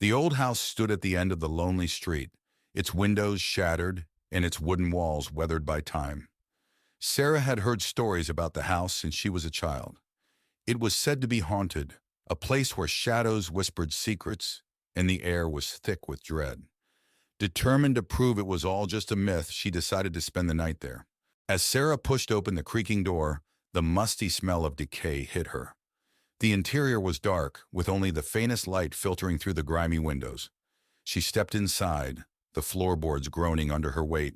The old house stood at the end of the lonely street, its windows shattered and its wooden walls weathered by time. Sarah had heard stories about the house since she was a child. It was said to be haunted, a place where shadows whispered secrets and the air was thick with dread. Determined to prove it was all just a myth, she decided to spend the night there. As Sarah pushed open the creaking door, the musty smell of decay hit her. The interior was dark, with only the faintest light filtering through the grimy windows. She stepped inside, the floorboards groaning under her weight.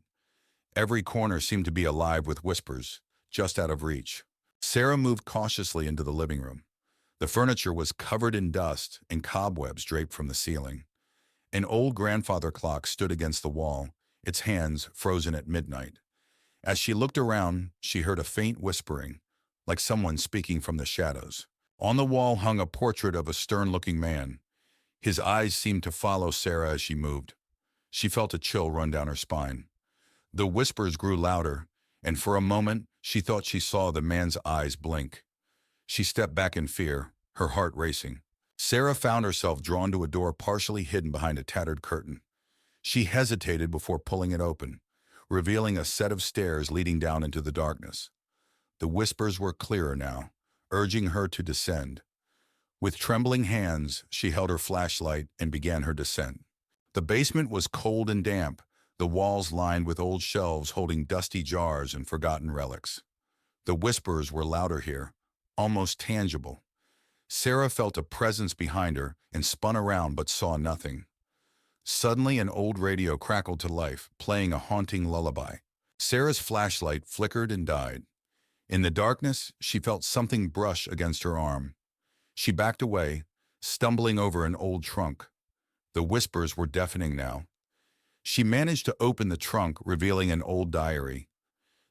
Every corner seemed to be alive with whispers, just out of reach. Sarah moved cautiously into the living room. The furniture was covered in dust and cobwebs draped from the ceiling. An old grandfather clock stood against the wall, its hands frozen at midnight. As she looked around, she heard a faint whispering, like someone speaking from the shadows. On the wall hung a portrait of a stern-looking man. His eyes seemed to follow Sarah as she moved. She felt a chill run down her spine. The whispers grew louder, and for a moment she thought she saw the man's eyes blink. She stepped back in fear, her heart racing. Sarah found herself drawn to a door partially hidden behind a tattered curtain. She hesitated before pulling it open, revealing a set of stairs leading down into the darkness. The whispers were clearer now, urging her to descend. With trembling hands, she held her flashlight and began her descent. The basement was cold and damp, the walls lined with old shelves holding dusty jars and forgotten relics. The whispers were louder here, almost tangible. Sarah felt a presence behind her and spun around but saw nothing. Suddenly, an old radio crackled to life, playing a haunting lullaby. Sarah's flashlight flickered and died. In the darkness, she felt something brush against her arm. She backed away, stumbling over an old trunk. The whispers were deafening now. She managed to open the trunk, revealing an old diary.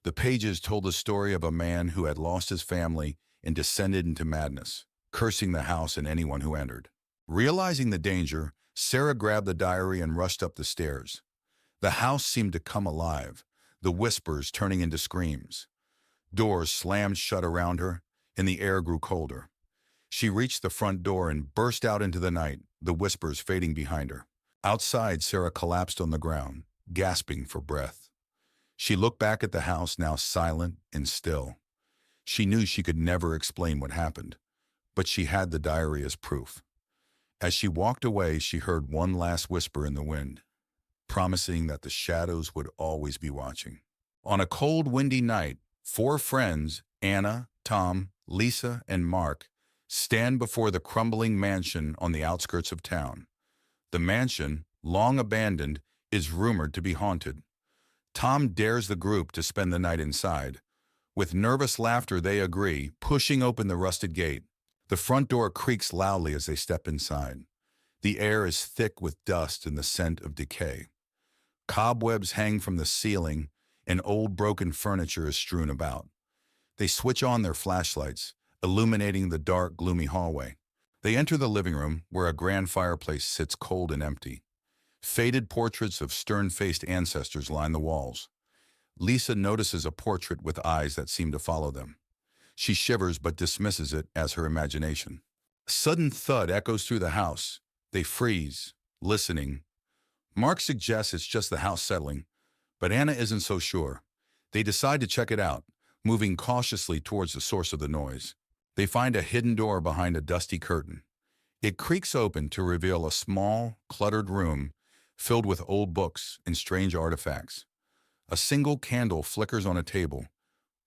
The pages told the story of a man who had lost his family and descended into madness, cursing the house and anyone who entered. Realizing the danger, Sarah grabbed the diary and rushed up the stairs. The house seemed to come alive, the whispers turning into screams. Doors slammed shut around her, and the air grew colder. She reached the front door and burst out into the night, the whispers fading behind her. Outside, Sarah collapsed on the ground, gasping for breath. She looked back at the house, now silent and still. She knew she could never explain what happened, but she had the diary as proof. As she walked away, she heard one last whisper in the wind, promising that the shadows would always be watching. On a cold, windy night, 4 friends, Anna, Tom, Lisa, and Mark, stand before the crumbling mansion on the outskirts of town. The mansion, long abandoned, is rumored to be haunted. Tom dares the group to spend the night inside. With nervous laughter, they agree, pushing open the rusted gate. The front door creaks loudly as they step inside. The air is thick with dust and the scent of decay. Cobwebs hang from the ceiling, and old broken furniture is strewn about. They switch on their flashlights, illuminating the dark, gloomy hallway. They enter the living room, where a grand fireplace sits cold and empty. Faded portraits of stern-faced ancestors line the walls. Lisa notices a portrait with eyes that seem to follow them. She shivers but dismisses it as her imagination. A sudden thud echoes through the house. They freeze, listening. Mark suggests it's just the house settling, but Anna isn't so sure. They decide to check it out, moving cautiously towards the source of the noise. They find a hidden door behind a dusty curtain. It creaks open to reveal a small, cluttered room filled with old books and strange artifacts. A single candle flickers on a table,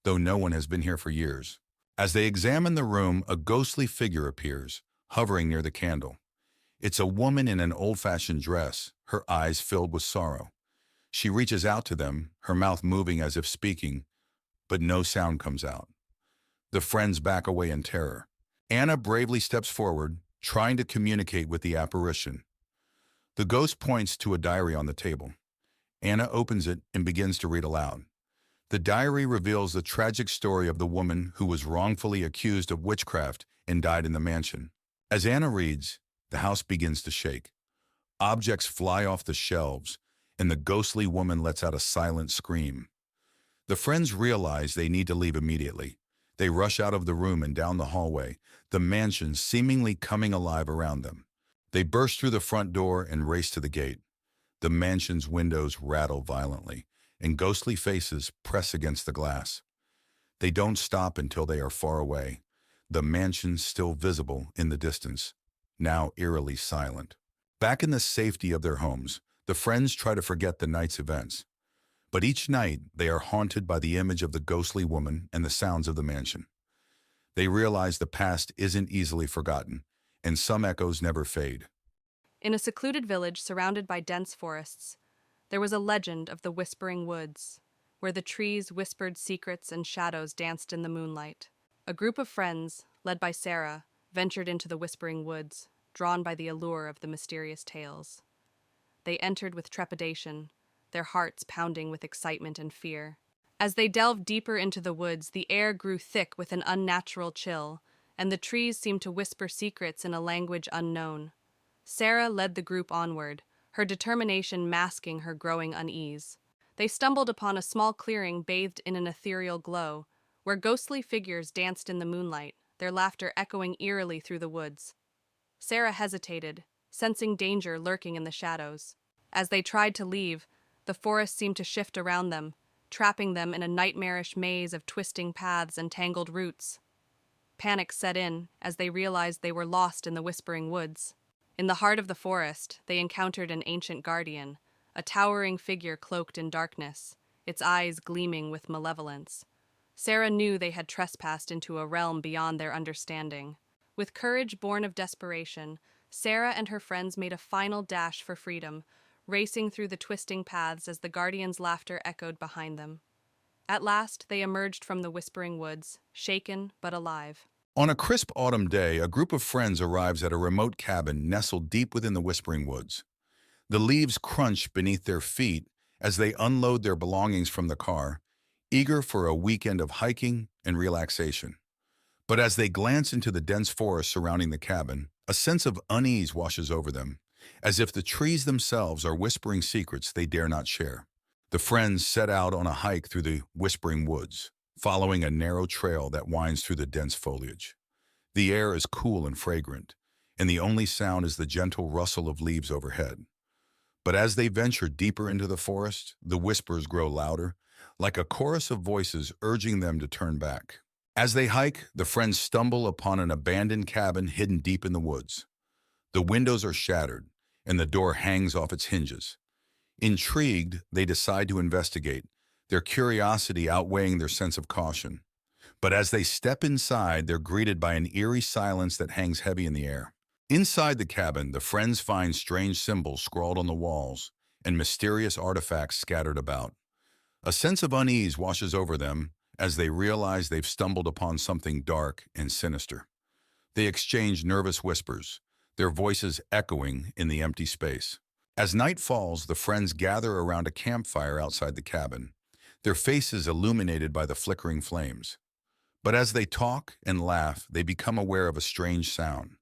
though no one has been here for years. As they examine the room, a ghostly figure appears, hovering near the candle. It's a woman in an old-fashioned dress, her eyes filled with sorrow. She reaches out to them, her mouth moving as if speaking, but no sound comes out. The friends back away in terror. Anna bravely steps forward, trying to communicate with the apparition. The ghost points to a diary on the table. Anna opens it and begins to read aloud. The diary reveals the tragic story of the woman who was wrongfully accused of witchcraft and died in the mansion. As Anna reads, the house begins to shake. Objects fly off the shelves, and the ghostly woman lets out a silent scream. The friends realize they need to leave immediately. They rush out of the room and down the hallway, the mansion seemingly coming alive around them. They burst through the front door and race to the gate. The mansion's windows rattle violently, and ghostly faces press against the glass. They don't stop until they are far away, the mansion still visible in the distance, now eerily silent. Back in the safety of their homes, the friends try to forget the night's events. But each night, they are haunted by the image of the ghostly woman and the sounds of the mansion. They realize the past isn't easily forgotten, and some echoes never fade. In a secluded village surrounded by dense forests, there was a legend of the Whispering Woods, where the trees whispered secrets and shadows danced in the moonlight. A group of friends, led by Sarah, ventured into the Whispering Woods, drawn by the allure of the mysterious tales. They entered with trepidation, their hearts pounding with excitement and fear. As they delved deeper into the woods, the air grew thick with an unnatural chill, and the trees seemed to whisper secrets in a language unknown. Sarah led the group onward, her determination masking her growing unease. They stumbled upon a small clearing bathed in an ethereal glow, where ghostly figures danced in the moonlight, their laughter echoing eerily through the woods. Sarah hesitated, sensing danger lurking in the shadows. As they tried to leave, the forest seemed to shift around them, trapping them in a nightmarish maze of twisting paths and tangled roots. Panic set in as they realized they were lost in the Whispering Woods. In the heart of the forest, they encountered an ancient guardian, a towering figure cloaked in darkness, its eyes gleaming with malevolence. Sarah knew they had trespassed into a realm beyond their understanding. With courage born of desperation, Sarah and her friends made a final dash for freedom, racing through the twisting paths as the guardian's laughter echoed behind them. At last, they emerged from the Whispering Woods, shaken but alive. On a crisp autumn day, a group of friends arrives at a remote cabin nestled deep within the Whispering Woods. The leaves crunch beneath their feet as they unload their belongings from the car, eager for a weekend of hiking and relaxation. But as they glance into the dense forest surrounding the cabin, a sense of unease washes over them, as if the trees themselves are whispering secrets they dare not share. The friends set out on a hike through the Whispering Woods, following a narrow trail that winds through the dense foliage. The air is cool and fragrant, and the only sound is the gentle rustle of leaves overhead. But as they venture deeper into the forest, the whispers grow louder, like a chorus of voices urging them to turn back. As they hike, the friends stumble upon an abandoned cabin hidden deep in the woods. The windows are shattered, and the door hangs off its hinges. Intrigued, they decide to investigate, their curiosity outweighing their sense of caution. But as they step inside, they're greeted by an eerie silence that hangs heavy in the air. Inside the cabin, the friends find strange symbols scrawled on the walls and mysterious artifacts scattered about. A sense of unease washes over them as they realize they've stumbled upon something dark and sinister. They exchange nervous whispers, their voices echoing in the empty space. As night falls, the friends gather around a campfire outside the cabin, their faces illuminated by the flickering flames. But as they talk and laugh, they become aware of a strange sound,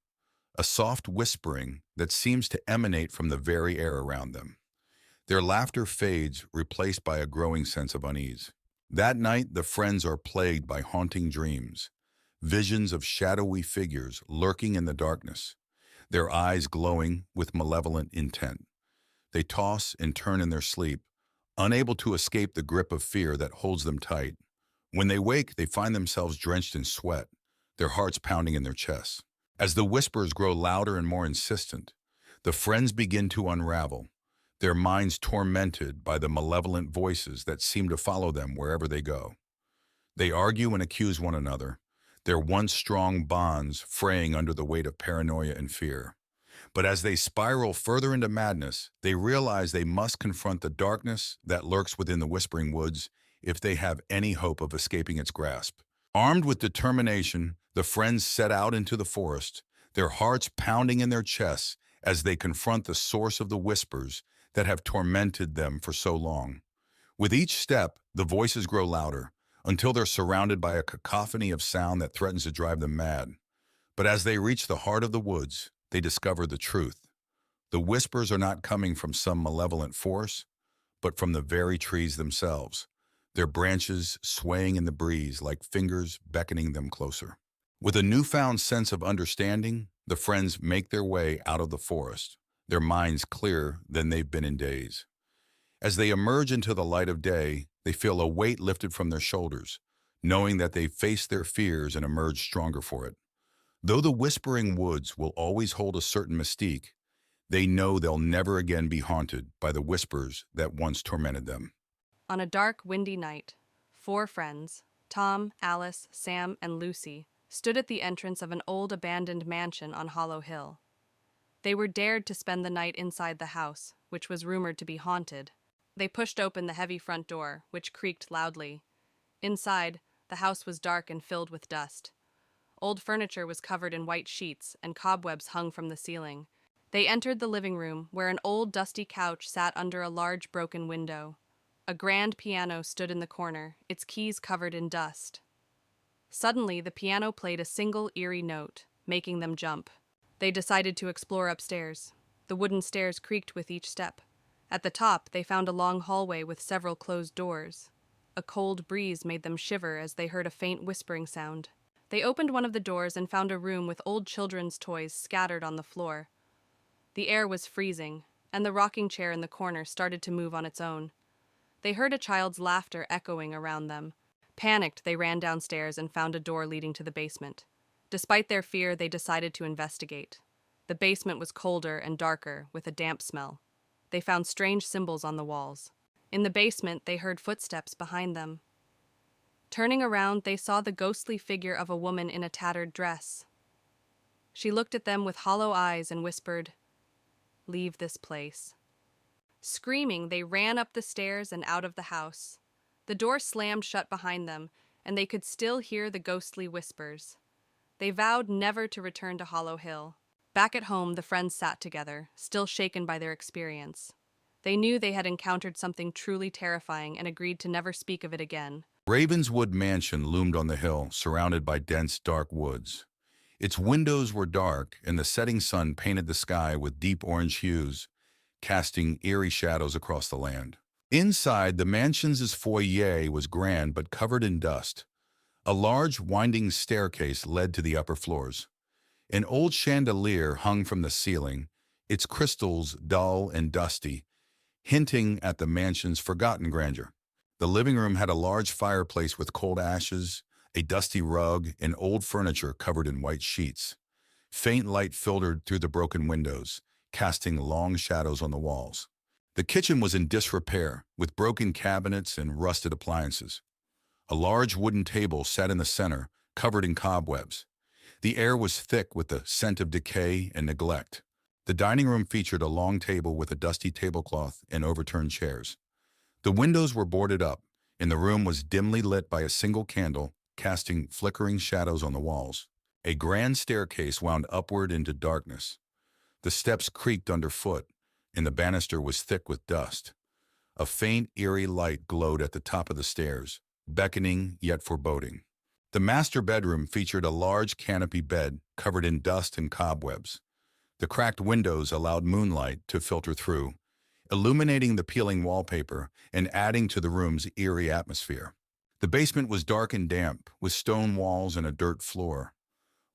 a soft whispering that seems to emanate from the very air around them. Their laughter fades, replaced by a growing sense of unease. That night, the friends are plagued by haunting dreams, visions of shadowy figures lurking in the darkness, their eyes glowing with malevolent intent. They toss and turn in their sleep, unable to escape the grip of fear that holds them tight. When they wake, they find themselves drenched in sweat, their hearts pounding in their chests. As the whispers grow louder and more insistent, the friends begin to unravel, their minds tormented by the malevolent voices that seem to follow them wherever they go. They argue and accuse one another, their once strong bonds fraying under the weight of paranoia and fear. But as they spiral further into madness, they realize they must confront the darkness that lurks within the Whispering Woods if they have any hope of escaping its grasp. Armed with determination, the friends set out into the forest, their hearts pounding in their chests as they confront the source of the whispers that have tormented them for so long. With each step, the voices grow louder, until they're surrounded by a cacophony of sound that threatens to drive them mad. But as they reach the heart of the woods, they discover the truth. The whispers are not coming from some malevolent force, but from the very trees themselves, their branches swaying in the breeze like fingers beckoning them closer. With a newfound sense of understanding, the friends make their way out of the forest, their minds clearer than they've been in days. As they emerge into the light of day, they feel a weight lifted from their shoulders, knowing that they've faced their fears and emerged stronger for it. Though the Whispering Woods will always hold a certain mystique, they know they'll never again be haunted by the whispers that once tormented them. On a dark, windy night, four friends, Tom, Alice, Sam, and Lucy, stood at the entrance of an old abandoned mansion on Hollow Hill. They were dared to spend the night inside the house, which was rumored to be haunted. They pushed open the heavy front door, which creaked loudly. Inside, the house was dark and filled with dust. Old furniture was covered in white sheets, and cobwebs hung from the ceiling. They entered the living room, where an old dusty couch sat under a large broken window. A grand piano stood in the corner, its keys covered in dust. Suddenly, the piano played a single eerie note, making them jump. They decided to explore upstairs. The wooden stairs creaked with each step. At the top, they found a long hallway with several closed doors. A cold breeze made them shiver as they heard a faint whispering sound. They opened one of the doors and found a room with old children's toys scattered on the floor. The air was freezing, and the rocking chair in the corner started to move on its own. They heard a child's laughter echoing around them. Panicked, they ran downstairs and found a door leading to the basement. Despite their fear, they decided to investigate. The basement was colder and darker, with a damp smell. They found strange symbols on the walls. In the basement, they heard footsteps behind them. Turning around, they saw the ghostly figure of a woman in a tattered dress. She looked at them with hollow eyes and whispered, "Leave this place." Screaming, they ran up the stairs and out of the house. The door slammed shut behind them, and they could still hear the ghostly whispers. They vowed never to return to Hollow Hill. Back at home, the friends sat together, still shaken by their experience. They knew they had encountered something truly terrifying and agreed to never speak of it again. Ravenswood Mansion loomed on the hill, surrounded by dense, dark woods. Its windows were dark, and the setting sun painted the sky with deep orange hues, casting eerie shadows across the land. Inside, the mansion's foyer was grand but covered in dust. A large, winding staircase led to the upper floors. An old chandelier hung from the ceiling, its crystals dull and dusty, hinting at the mansion's forgotten grandeur. The living room had a large fireplace with cold ashes, a dusty rug, and old furniture covered in white sheets. Faint light filtered through the broken windows, casting long shadows on the walls. The kitchen was in disrepair, with broken cabinets and rusted appliances. A large wooden table sat in the center, covered in cobwebs. The air was thick with the scent of decay and neglect. The dining room featured a long table with a dusty tablecloth and overturned chairs. The windows were boarded up, and the room was dimly lit by a single candle, casting flickering shadows on the walls. A grand staircase wound upward into darkness. The steps creaked underfoot, and the banister was thick with dust. A faint, eerie light glowed at the top of the stairs, beckoning yet foreboding. The master bedroom featured a large canopy bed covered in dust and cobwebs. The cracked windows allowed moonlight to filter through, illuminating the peeling wallpaper and adding to the room's eerie atmosphere. The basement was dark and damp, with stone walls and a dirt floor.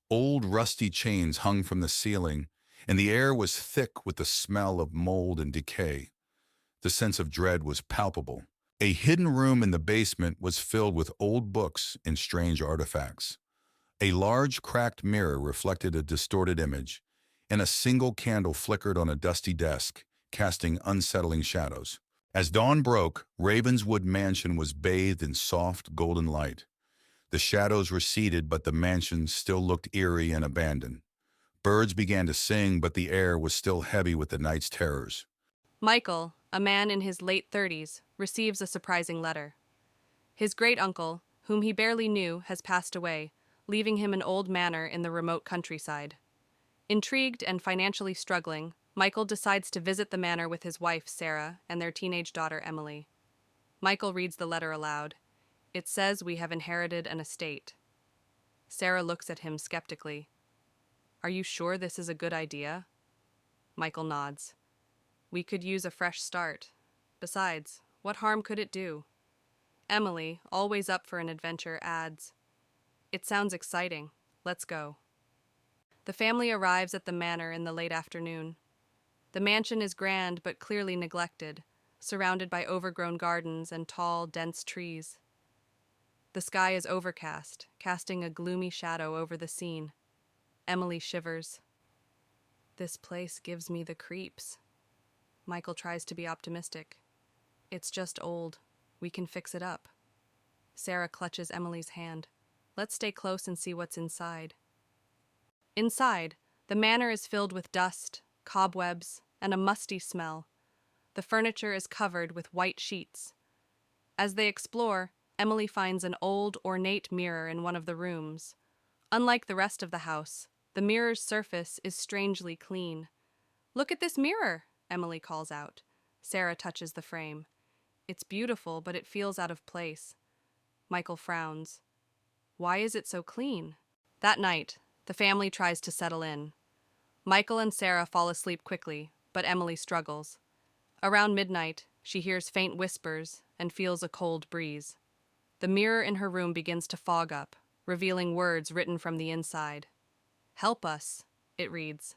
Old rusty chains hung from the ceiling, and the air was thick with the smell of mold and decay. The sense of dread was palpable. A hidden room in the basement was filled with old books and strange artifacts. A large cracked mirror reflected a distorted image, and a single candle flickered on a dusty desk, casting unsettling shadows. As dawn broke, Ravenswood Mansion was bathed in soft, golden light. The shadows receded, but the mansion still looked eerie and abandoned. Birds began to sing, but the air was still heavy with the night's terrors. Michael, a man in his late 30s, receives a surprising letter. His great-uncle, whom he barely knew, has passed away, leaving him an old manor in the remote countryside. Intrigued and financially struggling, Michael decides to visit the manor with his wife, Sarah, and their teenage daughter, Emily. Michael reads the letter aloud. It says we have inherited an estate. Sarah looks at him skeptically. "Are you sure this is a good idea?" Michael nods. "We could use a fresh start. Besides, what harm could it do?" Emily, always up for an adventure, adds, "It sounds exciting. let's go. The family arrives at the manor in the late afternoon. The mansion is grand but clearly neglected, surrounded by overgrown gardens and tall, dense trees. The sky is overcast, casting a gloomy shadow over the scene. Emily shivers. This place gives me the creeps. Michael tries to be optimistic. It's just old. We can fix it up. Sarah clutches Emily's hand. Let's stay close and see what's inside. Inside, the manor is filled with dust, cobwebs, and a musty smell. The furniture is covered with white sheets. As they explore, Emily finds an old, ornate mirror in one of the rooms. Unlike the rest of the house, the mirror's surface is strangely clean. "Look at this mirror," Emily calls out. Sarah touches the frame. It's beautiful, but it feels out of place. Michael frowns. Why is it so clean? That night, the family tries to settle in. Michael and Sarah fall asleep quickly, but Emily struggles. Around midnight, she hears faint whispers and feels a cold breeze. The mirror in her room begins to fog up, revealing words written from the inside. "Help us," it reads.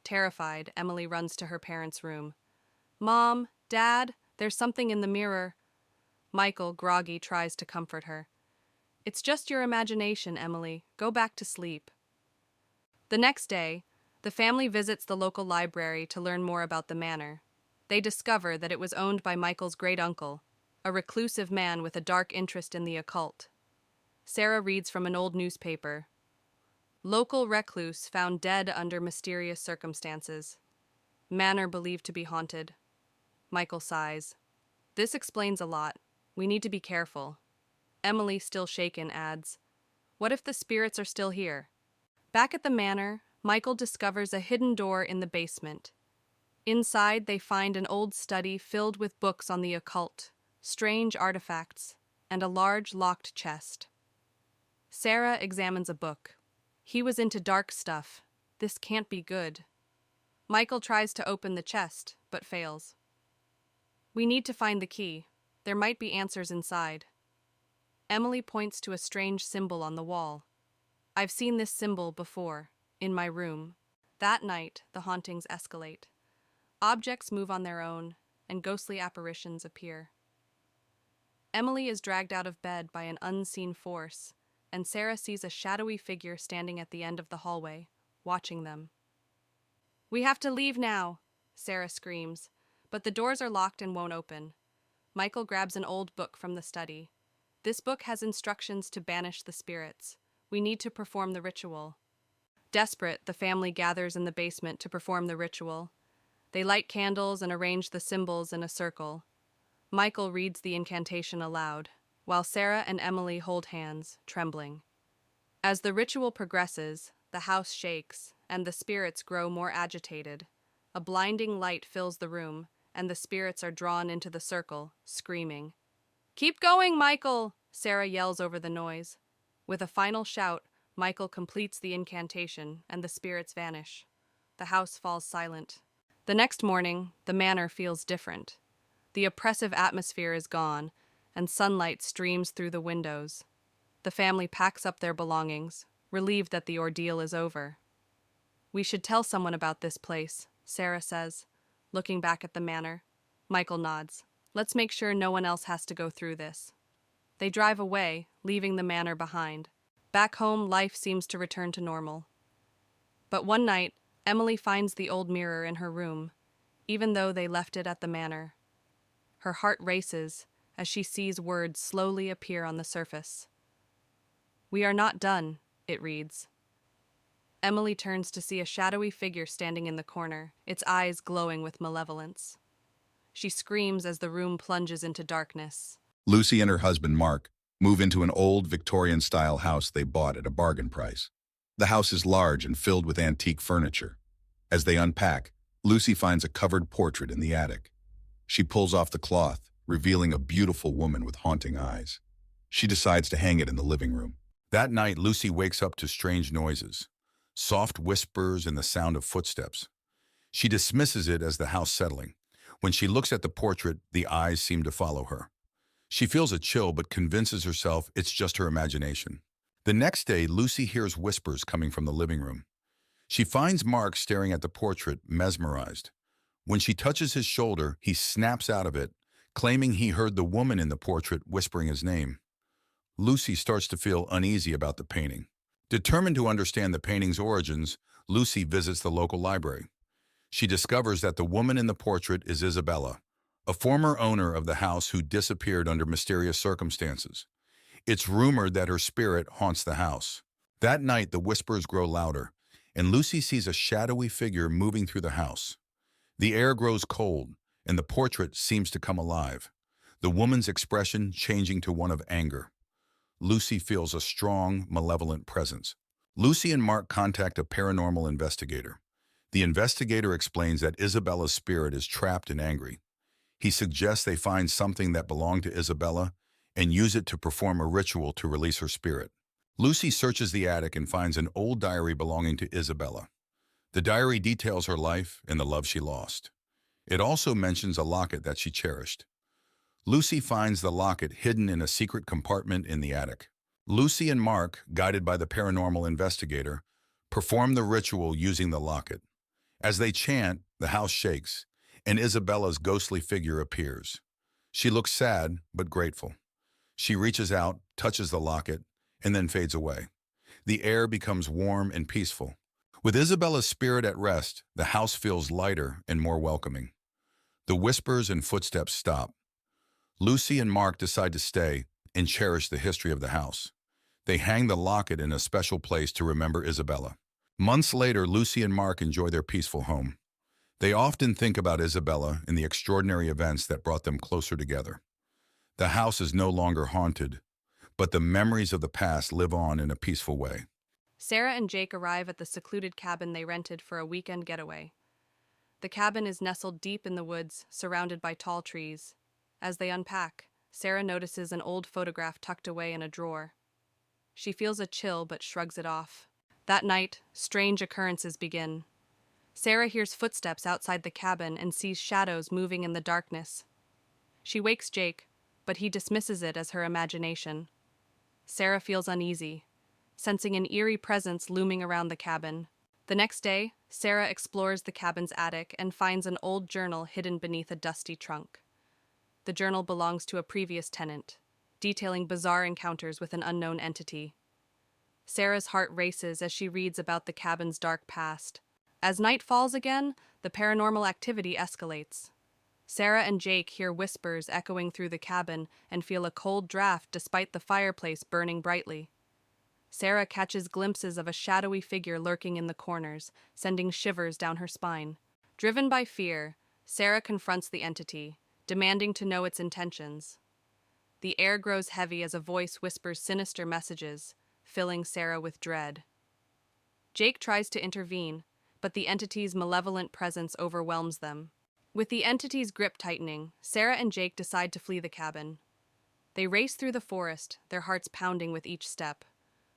Terrified, Emily runs to her parents' room. "Mom, Dad, there's something in the mirror." Michael, groggy, tries to comfort her. "It's just your imagination, Emily. Go back to sleep." The next day, the family visits the local library to learn more about the manor. They discover that it was owned by Michael's great-uncle, a reclusive man with a dark interest in the occult. Sarah reads from an old newspaper. Local recluse found dead under mysterious circumstances. Manor believed to be haunted. Michael sighs. This explains a lot. We need to be careful. Emily, still shaken, adds, "What if the spirits are still here?" Back at the manor, Michael discovers a hidden door in the basement. Inside, they find an old study filled with books on the occult, strange artifacts, and a large locked chest. Sarah examines a book. He was into dark stuff. This can't be good. Michael tries to open the chest, but fails. We need to find the key. There might be answers inside. Emily points to a strange symbol on the wall. I've seen this symbol before, in my room. That night, the hauntings escalate. Objects move on their own, and ghostly apparitions appear. Emily is dragged out of bed by an unseen force, and Sarah sees a shadowy figure standing at the end of the hallway, watching them. "We have to leave now," Sarah screams, but the doors are locked and won't open. Michael grabs an old book from the study. This book has instructions to banish the spirits. We need to perform the ritual. Desperate, the family gathers in the basement to perform the ritual. They light candles and arrange the symbols in a circle. Michael reads the incantation aloud, while Sarah and Emily hold hands, trembling. As the ritual progresses, the house shakes, and the spirits grow more agitated. A blinding light fills the room, and the spirits are drawn into the circle, screaming. "Keep going, Michael!" Sarah yells over the noise. With a final shout, Michael completes the incantation, and the spirits vanish. The house falls silent. The next morning, the manor feels different. The oppressive atmosphere is gone, and sunlight streams through the windows. The family packs up their belongings, relieved that the ordeal is over. "We should tell someone about this place," Sarah says, looking back at the manor. Michael nods. "Let's make sure no one else has to go through this." They drive away, leaving the manor behind. Back home, life seems to return to normal. But one night, Emily finds the old mirror in her room, even though they left it at the manor. Her heart races as she sees words slowly appear on the surface. "We are not done," it reads. Emily turns to see a shadowy figure standing in the corner, its eyes glowing with malevolence. She screams as the room plunges into darkness. Lucy and her husband, Mark, move into an old Victorian-style house they bought at a bargain price. The house is large and filled with antique furniture. As they unpack, Lucy finds a covered portrait in the attic. She pulls off the cloth, revealing a beautiful woman with haunting eyes. She decides to hang it in the living room. That night, Lucy wakes up to strange noises, soft whispers and the sound of footsteps. She dismisses it as the house settling. When she looks at the portrait, the eyes seem to follow her. She feels a chill but convinces herself it's just her imagination. The next day, Lucy hears whispers coming from the living room. She finds Mark staring at the portrait, mesmerized. When she touches his shoulder, he snaps out of it, claiming he heard the woman in the portrait whispering his name. Lucy starts to feel uneasy about the painting. Determined to understand the painting's origins, Lucy visits the local library. She discovers that the woman in the portrait is Isabella, a former owner of the house who disappeared under mysterious circumstances. It's rumored that her spirit haunts the house. That night, the whispers grow louder, and Lucy sees a shadowy figure moving through the house. The air grows cold, and the portrait seems to come alive, the woman's expression changing to one of anger. Lucy feels a strong, malevolent presence. Lucy and Mark contact a paranormal investigator. The investigator explains that Isabella's spirit is trapped and angry. He suggests they find something that belonged to Isabella and use it to perform a ritual to release her spirit. Lucy searches the attic and finds an old diary belonging to Isabella. The diary details her life and the love she lost. It also mentions a locket that she cherished. Lucy finds the locket hidden in a secret compartment in the attic. Lucy and Mark, guided by the paranormal investigator, perform the ritual using the locket. As they chant, the house shakes, and Isabella's ghostly figure appears. She looks sad but grateful. She reaches out, touches the locket, and then fades away. The air becomes warm and peaceful. With Isabella's spirit at rest, the house feels lighter and more welcoming. The whispers and footsteps stop. Lucy and Mark decide to stay and cherish the history of the house. They hang the locket in a special place to remember Isabella. Months later, Lucy and Mark enjoy their peaceful home. They often think about Isabella and the extraordinary events that brought them closer together. The house is no longer haunted, but the memories of the past live on in a peaceful way. Sarah and Jake arrive at the secluded cabin they rented for a weekend getaway. The cabin is nestled deep in the woods, surrounded by tall trees. As they unpack, Sarah notices an old photograph tucked away in a drawer. She feels a chill but shrugs it off. That night, strange occurrences begin. Sarah hears footsteps outside the cabin and sees shadows moving in the darkness. She wakes Jake, but he dismisses it as her imagination. Sarah feels uneasy, sensing an eerie presence looming around the cabin. The next day, Sarah explores the cabin's attic and finds an old journal hidden beneath a dusty trunk. The journal belongs to a previous tenant, detailing bizarre encounters with an unknown entity. Sarah's heart races as she reads about the cabin's dark past. As night falls again, the paranormal activity escalates. Sarah and Jake hear whispers echoing through the cabin and feel a cold draft despite the fireplace burning brightly. Sarah catches glimpses of a shadowy figure lurking in the corners, sending shivers down her spine. Driven by fear, Sarah confronts the entity, demanding to know its intentions. The air grows heavy as a voice whispers sinister messages, filling Sarah with dread. Jake tries to intervene, but the entity's malevolent presence overwhelms them. With the entity's grip tightening, Sarah and Jake decide to flee the cabin. They race through the forest, their hearts pounding with each step.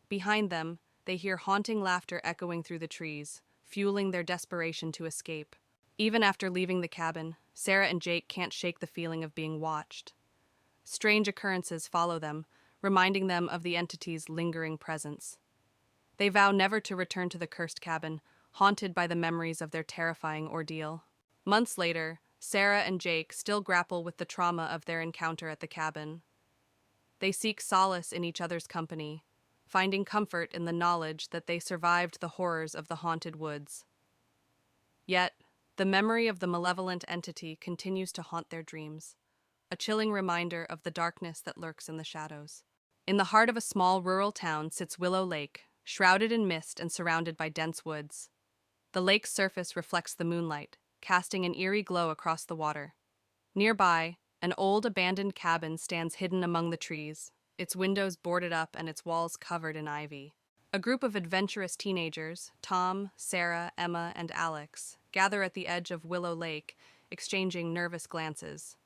Behind them, they hear haunting laughter echoing through the trees, fueling their desperation to escape. Even after leaving the cabin, Sarah and Jake can't shake the feeling of being watched. Strange occurrences follow them, reminding them of the entity's lingering presence. They vow never to return to the cursed cabin, haunted by the memories of their terrifying ordeal. Months later, Sarah and Jake still grapple with the trauma of their encounter at the cabin. They seek solace in each other's company, finding comfort in the knowledge that they survived the horrors of the haunted woods. Yet, the memory of the malevolent entity continues to haunt their dreams, a chilling reminder of the darkness that lurks in the shadows. In the heart of a small rural town sits Willow Lake, shrouded in mist and surrounded by dense woods. The lake's surface reflects the moonlight, casting an eerie glow across the water. Nearby, an old abandoned cabin stands hidden among the trees, its windows boarded up and its walls covered in ivy. A group of adventurous teenagers, Tom, Sarah, Emma, and Alex, gather at the edge of Willow Lake, exchanging nervous glances.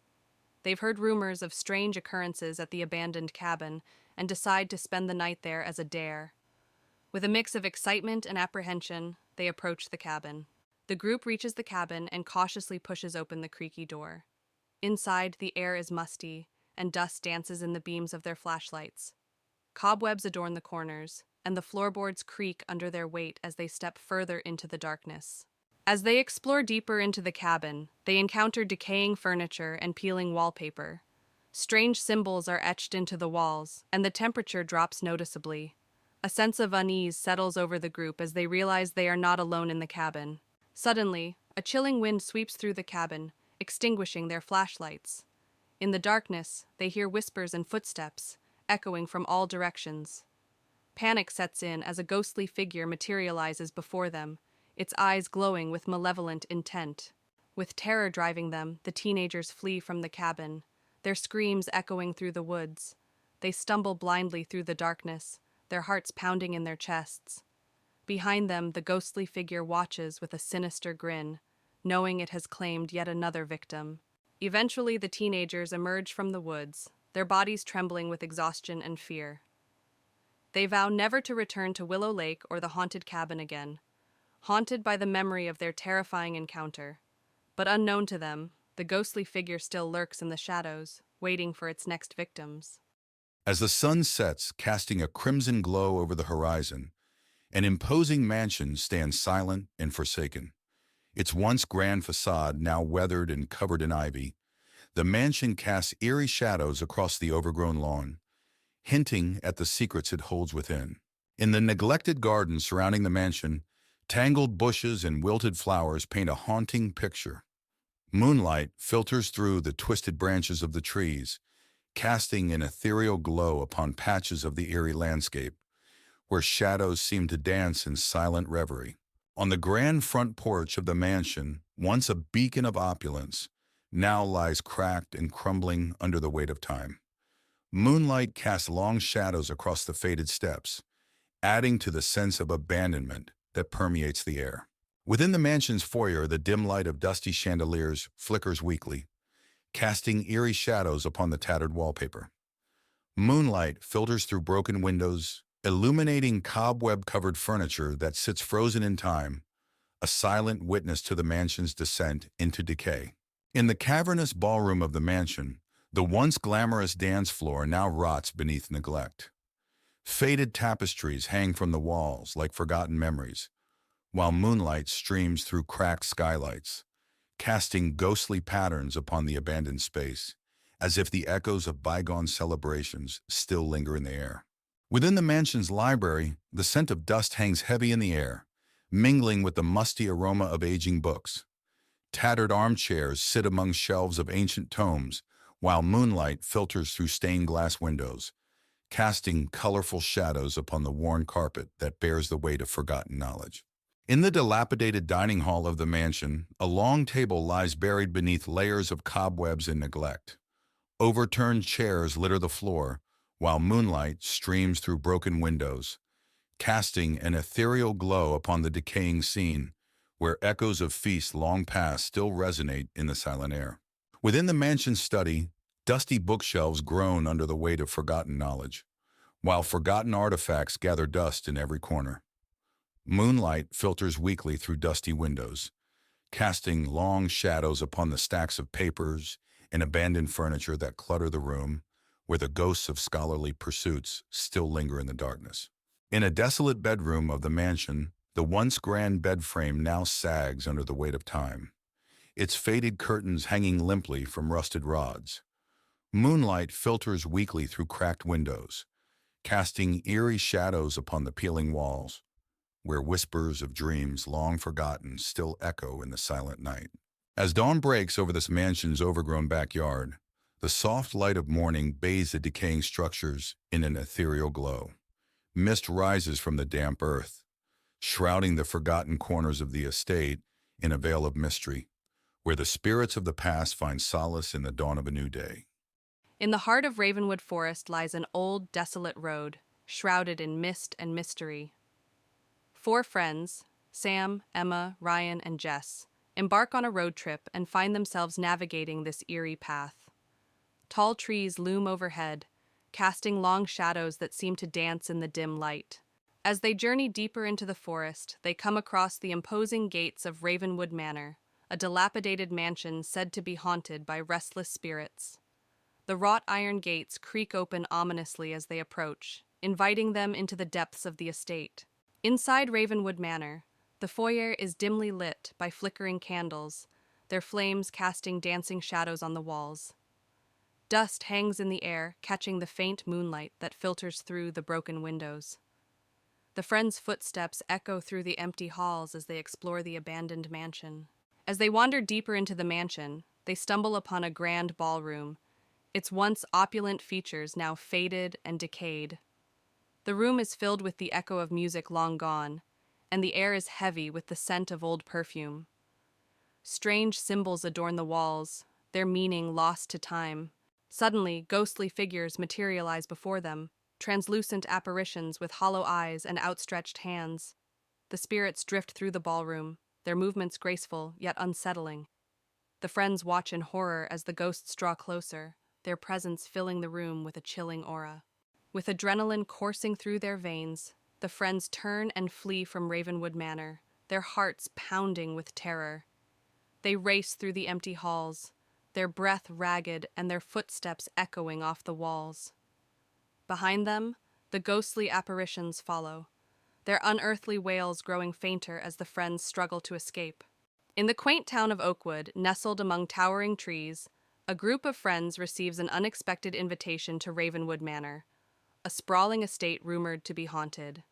They've heard rumors of strange occurrences at the abandoned cabin and decide to spend the night there as a dare. With a mix of excitement and apprehension, they approach the cabin. The group reaches the cabin and cautiously pushes open the creaky door. Inside, the air is musty, and dust dances in the beams of their flashlights. Cobwebs adorn the corners, and the floorboards creak under their weight as they step further into the darkness. As they explore deeper into the cabin, they encounter decaying furniture and peeling wallpaper. Strange symbols are etched into the walls, and the temperature drops noticeably. A sense of unease settles over the group as they realize they are not alone in the cabin. Suddenly, a chilling wind sweeps through the cabin, extinguishing their flashlights. In the darkness, they hear whispers and footsteps, echoing from all directions. Panic sets in as a ghostly figure materializes before them, its eyes glowing with malevolent intent. With terror driving them, the teenagers flee from the cabin, their screams echoing through the woods. They stumble blindly through the darkness, their hearts pounding in their chests. Behind them, the ghostly figure watches with a sinister grin, knowing it has claimed yet another victim. Eventually, the teenagers emerge from the woods, their bodies trembling with exhaustion and fear. They vow never to return to Willow Lake or the haunted cabin again, haunted by the memory of their terrifying encounter. But unknown to them, the ghostly figure still lurks in the shadows, waiting for its next victims. As the sun sets, casting a crimson glow over the horizon, an imposing mansion stands silent and forsaken. Its once grand facade now weathered and covered in ivy, the mansion casts eerie shadows across the overgrown lawn, hinting at the secrets it holds within. In the neglected garden surrounding the mansion, tangled bushes and wilted flowers paint a haunting picture. Moonlight filters through the twisted branches of the trees, casting an ethereal glow upon patches of the eerie landscape, where shadows seem to dance in silent reverie. On the grand front porch of the mansion, once a beacon of opulence, now lies cracked and crumbling under the weight of time. Moonlight casts long shadows across the faded steps, adding to the sense of abandonment that permeates the air. Within the mansion's foyer, the dim light of dusty chandeliers flickers weakly, casting eerie shadows upon the tattered wallpaper. Moonlight filters through broken windows, illuminating cobweb-covered furniture that sits frozen in time, a silent witness to the mansion's descent into decay. In the cavernous ballroom of the mansion, the once glamorous dance floor now rots beneath neglect. Faded tapestries hang from the walls like forgotten memories, while moonlight streams through cracked skylights, casting ghostly patterns upon the abandoned space, as if the echoes of bygone celebrations still linger in the air. Within the mansion's library, the scent of dust hangs heavy in the air, mingling with the musty aroma of aging books. Tattered armchairs sit among shelves of ancient tomes, while moonlight filters through stained glass windows, casting colorful shadows upon the worn carpet that bears the weight of forgotten knowledge. In the dilapidated dining hall of the mansion, a long table lies buried beneath layers of cobwebs and neglect. Overturned chairs litter the floor, while moonlight streams through broken windows, casting an ethereal glow upon the decaying scene, where echoes of feasts long past still resonate in the silent air. Within the mansion's study, dusty bookshelves groan under the weight of forgotten knowledge, while forgotten artifacts gather dust in every corner. Moonlight filters weakly through dusty windows, casting long shadows upon the stacks of papers and abandoned furniture that clutter the room, where the ghosts of scholarly pursuits still linger in the darkness. In a desolate bedroom of the mansion, the once grand bed frame now sags under the weight of time, its faded curtains hanging limply from rusted rods. Moonlight filters weakly through cracked windows, casting eerie shadows upon the peeling walls, where whispers of dreams long forgotten still echo in the silent night. As dawn breaks over this mansion's overgrown backyard, the soft light of morning bathes the decaying structures in an ethereal glow. Mist rises from the damp earth, shrouding the forgotten corners of the estate in a veil of mystery, where the spirits of the past find solace in the dawn of a new day. In the heart of Ravenwood Forest lies an old, desolate road, shrouded in mist and mystery. 4 friends, Sam, Emma, Ryan, and Jess, embark on a road trip and find themselves navigating this eerie path. Tall trees loom overhead, casting long shadows that seem to dance in the dim light. As they journey deeper into the forest, they come across the imposing gates of Ravenwood Manor, a dilapidated mansion said to be haunted by restless spirits. The wrought iron gates creak open ominously as they approach, inviting them into the depths of the estate. Inside Ravenwood Manor, the foyer is dimly lit by flickering candles, their flames casting dancing shadows on the walls. Dust hangs in the air, catching the faint moonlight that filters through the broken windows. The friends' footsteps echo through the empty halls as they explore the abandoned mansion. As they wander deeper into the mansion, they stumble upon a grand ballroom, its once opulent features now faded and decayed. The room is filled with the echo of music long gone, and the air is heavy with the scent of old perfume. Strange symbols adorn the walls, their meaning lost to time. Suddenly, ghostly figures materialize before them, translucent apparitions with hollow eyes and outstretched hands. The spirits drift through the ballroom, their movements graceful yet unsettling. The friends watch in horror as the ghosts draw closer, their presence filling the room with a chilling aura. With adrenaline coursing through their veins, the friends turn and flee from Ravenwood Manor, their hearts pounding with terror. They race through the empty halls, their breath ragged and their footsteps echoing off the walls. Behind them, the ghostly apparitions follow, their unearthly wails growing fainter as the friends struggle to escape. In the quaint town of Oakwood, nestled among towering trees, a group of friends receives an unexpected invitation to Ravenwood Manor, a sprawling estate rumored to be haunted.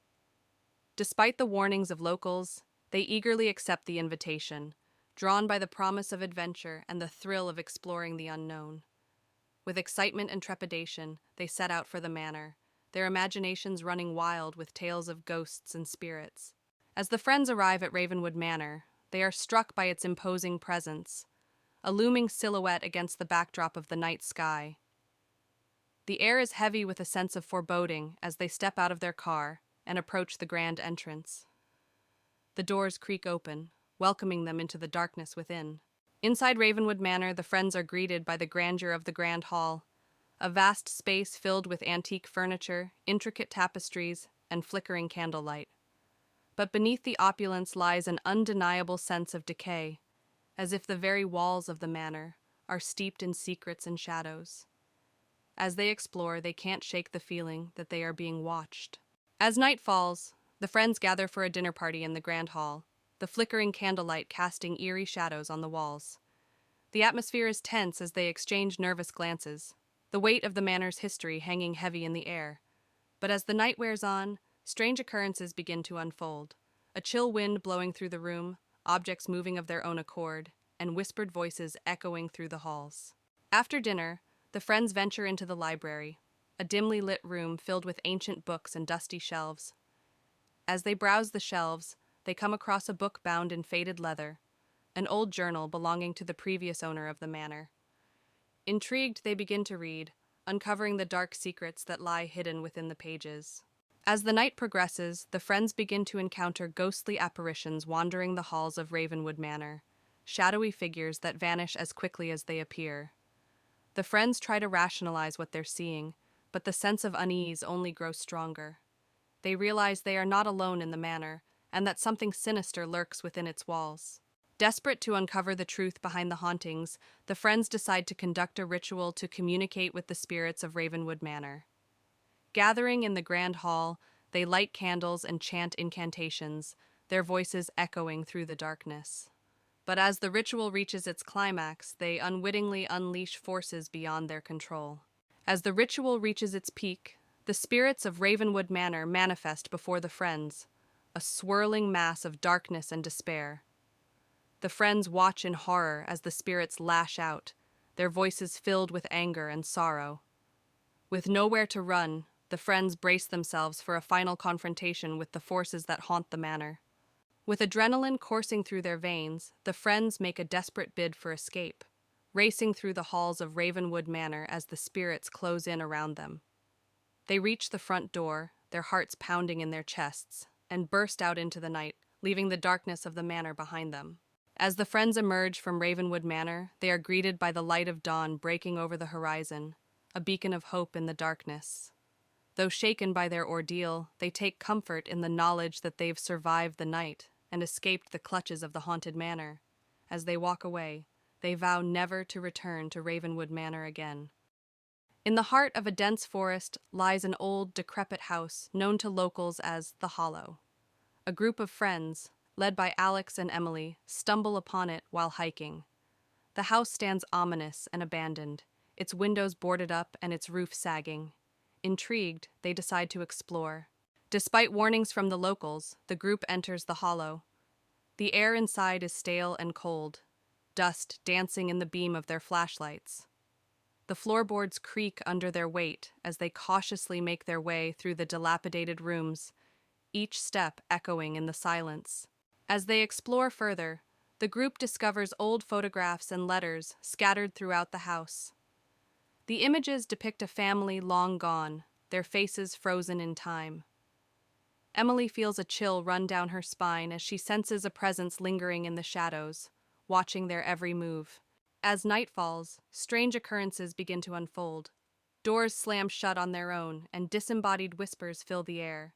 Despite the warnings of locals, they eagerly accept the invitation, drawn by the promise of adventure and the thrill of exploring the unknown. With excitement and trepidation, they set out for the manor, their imaginations running wild with tales of ghosts and spirits. As the friends arrive at Ravenwood Manor, they are struck by its imposing presence, a looming silhouette against the backdrop of the night sky. The air is heavy with a sense of foreboding as they step out of their car and approach the grand entrance. The doors creak open, welcoming them into the darkness within. Inside Ravenwood Manor, the friends are greeted by the grandeur of the Grand Hall, a vast space filled with antique furniture, intricate tapestries, and flickering candlelight. But beneath the opulence lies an undeniable sense of decay, as if the very walls of the manor are steeped in secrets and shadows. As they explore, they can't shake the feeling that they are being watched. As night falls, the friends gather for a dinner party in the Grand Hall, the flickering candlelight casting eerie shadows on the walls. The atmosphere is tense as they exchange nervous glances, the weight of the manor's history hanging heavy in the air. But as the night wears on, strange occurrences begin to unfold. A chill wind blowing through the room, objects moving of their own accord, and whispered voices echoing through the halls. After dinner, the friends venture into the library, a dimly lit room filled with ancient books and dusty shelves. As they browse the shelves, they come across a book bound in faded leather, an old journal belonging to the previous owner of the manor. Intrigued, they begin to read, uncovering the dark secrets that lie hidden within the pages. As the night progresses, the friends begin to encounter ghostly apparitions wandering the halls of Ravenwood Manor, shadowy figures that vanish as quickly as they appear. The friends try to rationalize what they're seeing, but the sense of unease only grows stronger. They realize they are not alone in the manor, and that something sinister lurks within its walls. Desperate to uncover the truth behind the hauntings, the friends decide to conduct a ritual to communicate with the spirits of Ravenwood Manor. Gathering in the grand hall, they light candles and chant incantations, their voices echoing through the darkness. But as the ritual reaches its climax, they unwittingly unleash forces beyond their control. As the ritual reaches its peak, the spirits of Ravenwood Manor manifest before the friends, a swirling mass of darkness and despair. The friends watch in horror as the spirits lash out, their voices filled with anger and sorrow. With nowhere to run, the friends brace themselves for a final confrontation with the forces that haunt the manor. With adrenaline coursing through their veins, the friends make a desperate bid for escape, racing through the halls of Ravenwood Manor as the spirits close in around them. They reach the front door, their hearts pounding in their chests, and burst out into the night, leaving the darkness of the manor behind them. As the friends emerge from Ravenwood Manor, they are greeted by the light of dawn breaking over the horizon, a beacon of hope in the darkness. Though shaken by their ordeal, they take comfort in the knowledge that they've survived the night and escaped the clutches of the haunted manor. As they walk away, they vow never to return to Ravenwood Manor again. In the heart of a dense forest lies an old, decrepit house known to locals as the Hollow. A group of friends, led by Alex and Emily, stumble upon it while hiking. The house stands ominous and abandoned, its windows boarded up and its roof sagging. Intrigued, they decide to explore. Despite warnings from the locals, the group enters the Hollow. The air inside is stale and cold, dust dancing in the beam of their flashlights. The floorboards creak under their weight as they cautiously make their way through the dilapidated rooms, each step echoing in the silence. As they explore further, the group discovers old photographs and letters scattered throughout the house. The images depict a family long gone, their faces frozen in time. Emily feels a chill run down her spine as she senses a presence lingering in the shadows, watching their every move. As night falls, strange occurrences begin to unfold. Doors slam shut on their own, and disembodied whispers fill the air.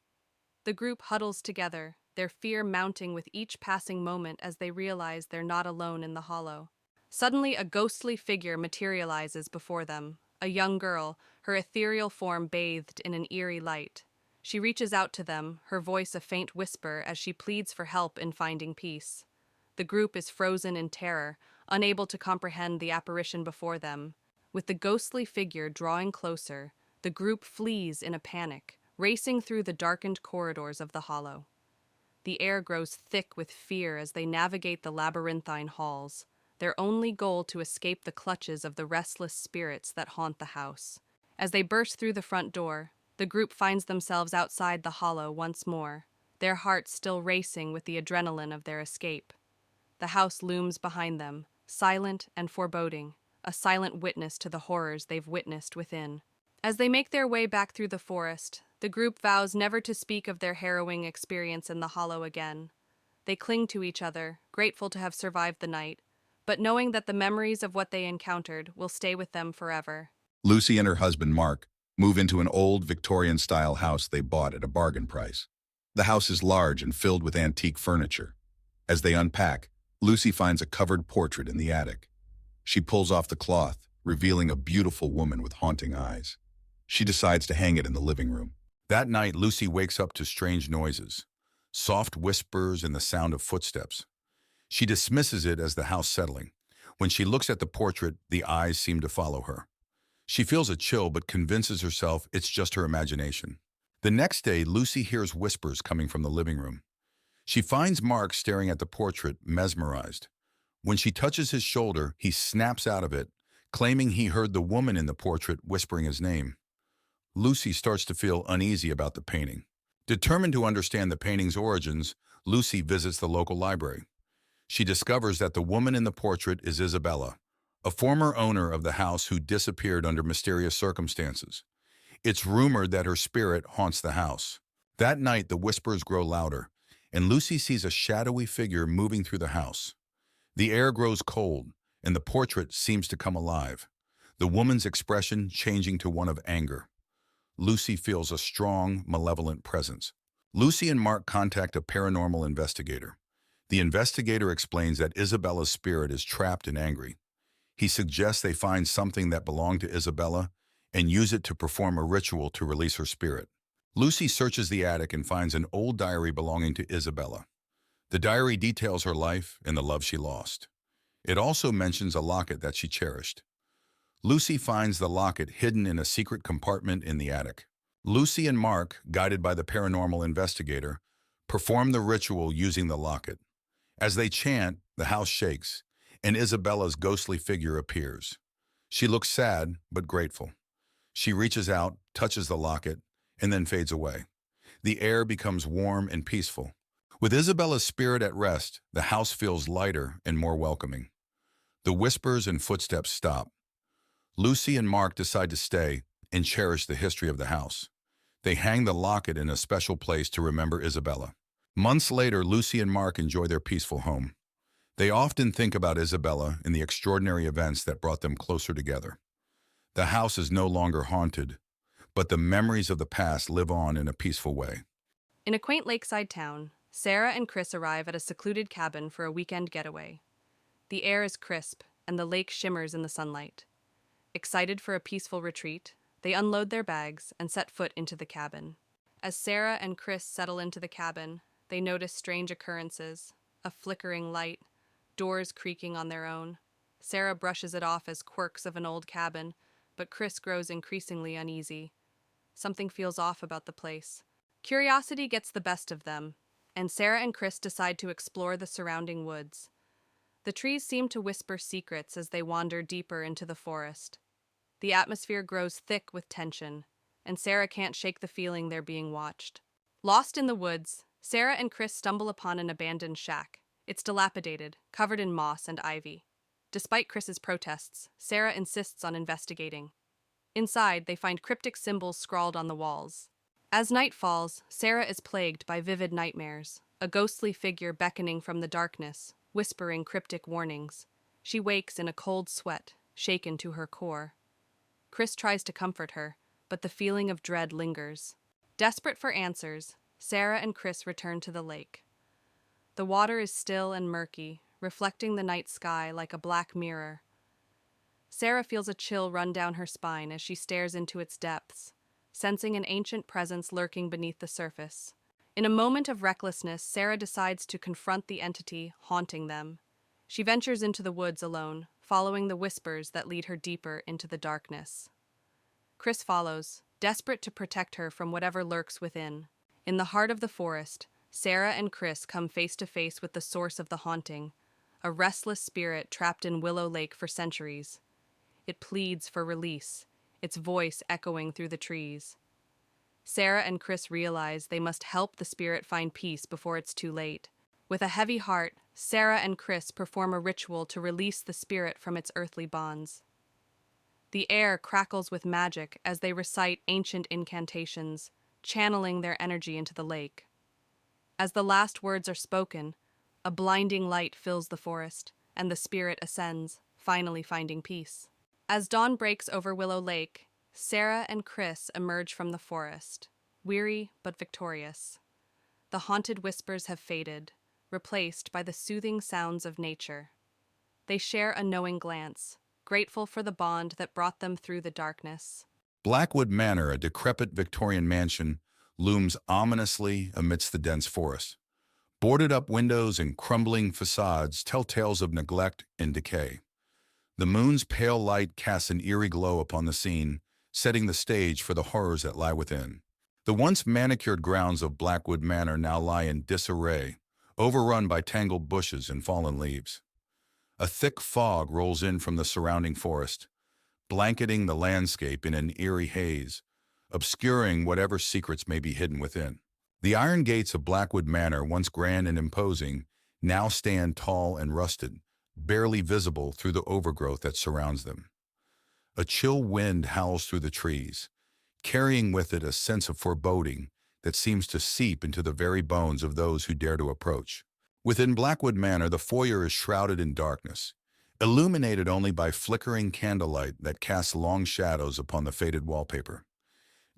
The group huddles together, their fear mounting with each passing moment as they realize they're not alone in the Hollow. Suddenly, a ghostly figure materializes before them, a young girl, her ethereal form bathed in an eerie light. She reaches out to them, her voice a faint whisper as she pleads for help in finding peace. The group is frozen in terror, unable to comprehend the apparition before them. With the ghostly figure drawing closer, the group flees in a panic, racing through the darkened corridors of the Hollow. The air grows thick with fear as they navigate the labyrinthine halls, their only goal to escape the clutches of the restless spirits that haunt the house. As they burst through the front door, the group finds themselves outside the Hollow once more, their hearts still racing with the adrenaline of their escape. The house looms behind them, silent and foreboding, a silent witness to the horrors they've witnessed within. As they make their way back through the forest, the group vows never to speak of their harrowing experience in the Hollow again. They cling to each other, grateful to have survived the night, but knowing that the memories of what they encountered will stay with them forever. Lucy and her husband, Mark, move into an old Victorian-style house they bought at a bargain price. The house is large and filled with antique furniture. As they unpack, Lucy finds a covered portrait in the attic. She pulls off the cloth, revealing a beautiful woman with haunting eyes. She decides to hang it in the living room. That night, Lucy wakes up to strange noises, soft whispers and the sound of footsteps. She dismisses it as the house settling. When she looks at the portrait, the eyes seem to follow her. She feels a chill but convinces herself it's just her imagination. The next day, Lucy hears whispers coming from the living room. She finds Mark staring at the portrait, mesmerized. When she touches his shoulder, he snaps out of it, claiming he heard the woman in the portrait whispering his name. Lucy starts to feel uneasy about the painting. Determined to understand the painting's origins, Lucy visits the local library. She discovers that the woman in the portrait is Isabella, a former owner of the house who disappeared under mysterious circumstances. It's rumored that her spirit haunts the house. That night, the whispers grow louder, and Lucy sees a shadowy figure moving through the house. The air grows cold, and the portrait seems to come alive, the woman's expression changing to one of anger. Lucy feels a strong, malevolent presence. Lucy and Mark contact a paranormal investigator. The investigator explains that Isabella's spirit is trapped and angry. He suggests they find something that belonged to Isabella and use it to perform a ritual to release her spirit. Lucy searches the attic and finds an old diary belonging to Isabella. The diary details her life and the love she lost. It also mentions a locket that she cherished. Lucy finds the locket hidden in a secret compartment in the attic. Lucy and Mark, guided by the paranormal investigator, perform the ritual using the locket. As they chant, the house shakes, and Isabella's ghostly figure appears. She looks sad but grateful. She reaches out, touches the locket, and then fades away. The air becomes warm and peaceful. With Isabella's spirit at rest, the house feels lighter and more welcoming. The whispers and footsteps stop. Lucy and Mark decide to stay and cherish the history of the house. They hang the locket in a special place to remember Isabella. Months later, Lucy and Mark enjoy their peaceful home. They often think about Isabella and the extraordinary events that brought them closer together. The house is no longer haunted, but the memories of the past live on in a peaceful way. In a quaint lakeside town, Sarah and Chris arrive at a secluded cabin for a weekend getaway. The air is crisp, and the lake shimmers in the sunlight. Excited for a peaceful retreat, They unload their bags and set foot into the cabin. As Sarah and Chris settle into the cabin, they notice strange occurrences: a flickering light, doors creaking on their own. Sarah brushes it off as quirks of an old cabin, but Chris grows increasingly uneasy. Something feels off about the place. Curiosity gets the best of them, and Sarah and Chris decide to explore the surrounding woods. The trees seem to whisper secrets as they wander deeper into the forest. The atmosphere grows thick with tension, and Sarah can't shake the feeling they're being watched. Lost in the woods, Sarah and Chris stumble upon an abandoned shack. It's dilapidated, covered in moss and ivy. Despite Chris's protests, Sarah insists on investigating. Inside, they find cryptic symbols scrawled on the walls. As night falls, Sarah is plagued by vivid nightmares, a ghostly figure beckoning from the darkness, whispering cryptic warnings. She wakes in a cold sweat, shaken to her core. Chris tries to comfort her, but the feeling of dread lingers. Desperate for answers, Sarah and Chris return to the lake. The water is still and murky, reflecting the night sky like a black mirror. Sarah feels a chill run down her spine as she stares into its depths, sensing an ancient presence lurking beneath the surface. In a moment of recklessness, Sarah decides to confront the entity haunting them. She ventures into the woods alone, following the whispers that lead her deeper into the darkness. Chris follows, desperate to protect her from whatever lurks within. In the heart of the forest, Sarah and Chris come face to face with the source of the haunting, a restless spirit trapped in Willow Lake for centuries. It pleads for release, its voice echoing through the trees. Sarah and Chris realize they must help the spirit find peace before it's too late. With a heavy heart, Sarah and Chris perform a ritual to release the spirit from its earthly bonds. The air crackles with magic as they recite ancient incantations, channeling their energy into the lake. As the last words are spoken, a blinding light fills the forest, and the spirit ascends, finally finding peace. As dawn breaks over Willow Lake, Sarah and Chris emerge from the forest, weary but victorious. The haunted whispers have faded, replaced by the soothing sounds of nature. They share a knowing glance, grateful for the bond that brought them through the darkness. Blackwood Manor, a decrepit Victorian mansion, looms ominously amidst the dense forest. Boarded-up windows and crumbling facades tell tales of neglect and decay. The moon's pale light casts an eerie glow upon the scene, setting the stage for the horrors that lie within. The once manicured grounds of Blackwood Manor now lie in disarray, overrun by tangled bushes and fallen leaves. A thick fog rolls in from the surrounding forest, blanketing the landscape in an eerie haze, obscuring whatever secrets may be hidden within. The iron gates of Blackwood Manor, once grand and imposing, now stand tall and rusted, barely visible through the overgrowth that surrounds them. A chill wind howls through the trees, carrying with it a sense of foreboding that seems to seep into the very bones of those who dare to approach. Within Blackwood Manor, the foyer is shrouded in darkness, illuminated only by flickering candlelight that casts long shadows upon the faded wallpaper.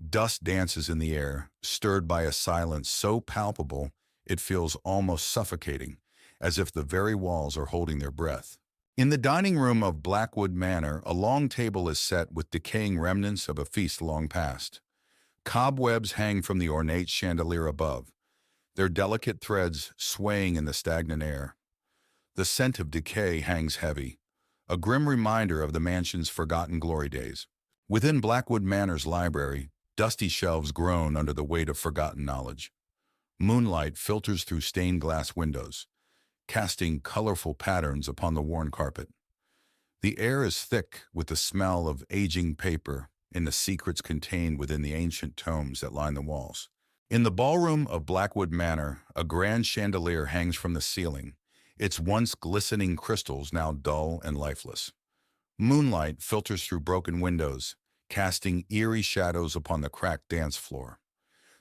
Dust dances in the air, stirred by a silence so palpable it feels almost suffocating, as if the very walls are holding their breath. In the dining room of Blackwood Manor, a long table is set with decaying remnants of a feast long past. Cobwebs hang from the ornate chandelier above, their delicate threads swaying in the stagnant air. The scent of decay hangs heavy, a grim reminder of the mansion's forgotten glory days. Within Blackwood Manor's library, dusty shelves groan under the weight of forgotten knowledge. Moonlight filters through stained glass windows, casting colorful patterns upon the worn carpet. The air is thick with the smell of aging paper and the secrets contained within the ancient tomes that line the walls. In the ballroom of Blackwood Manor, a grand chandelier hangs from the ceiling, its once glistening crystals now dull and lifeless. Moonlight filters through broken windows, casting eerie shadows upon the cracked dance floor.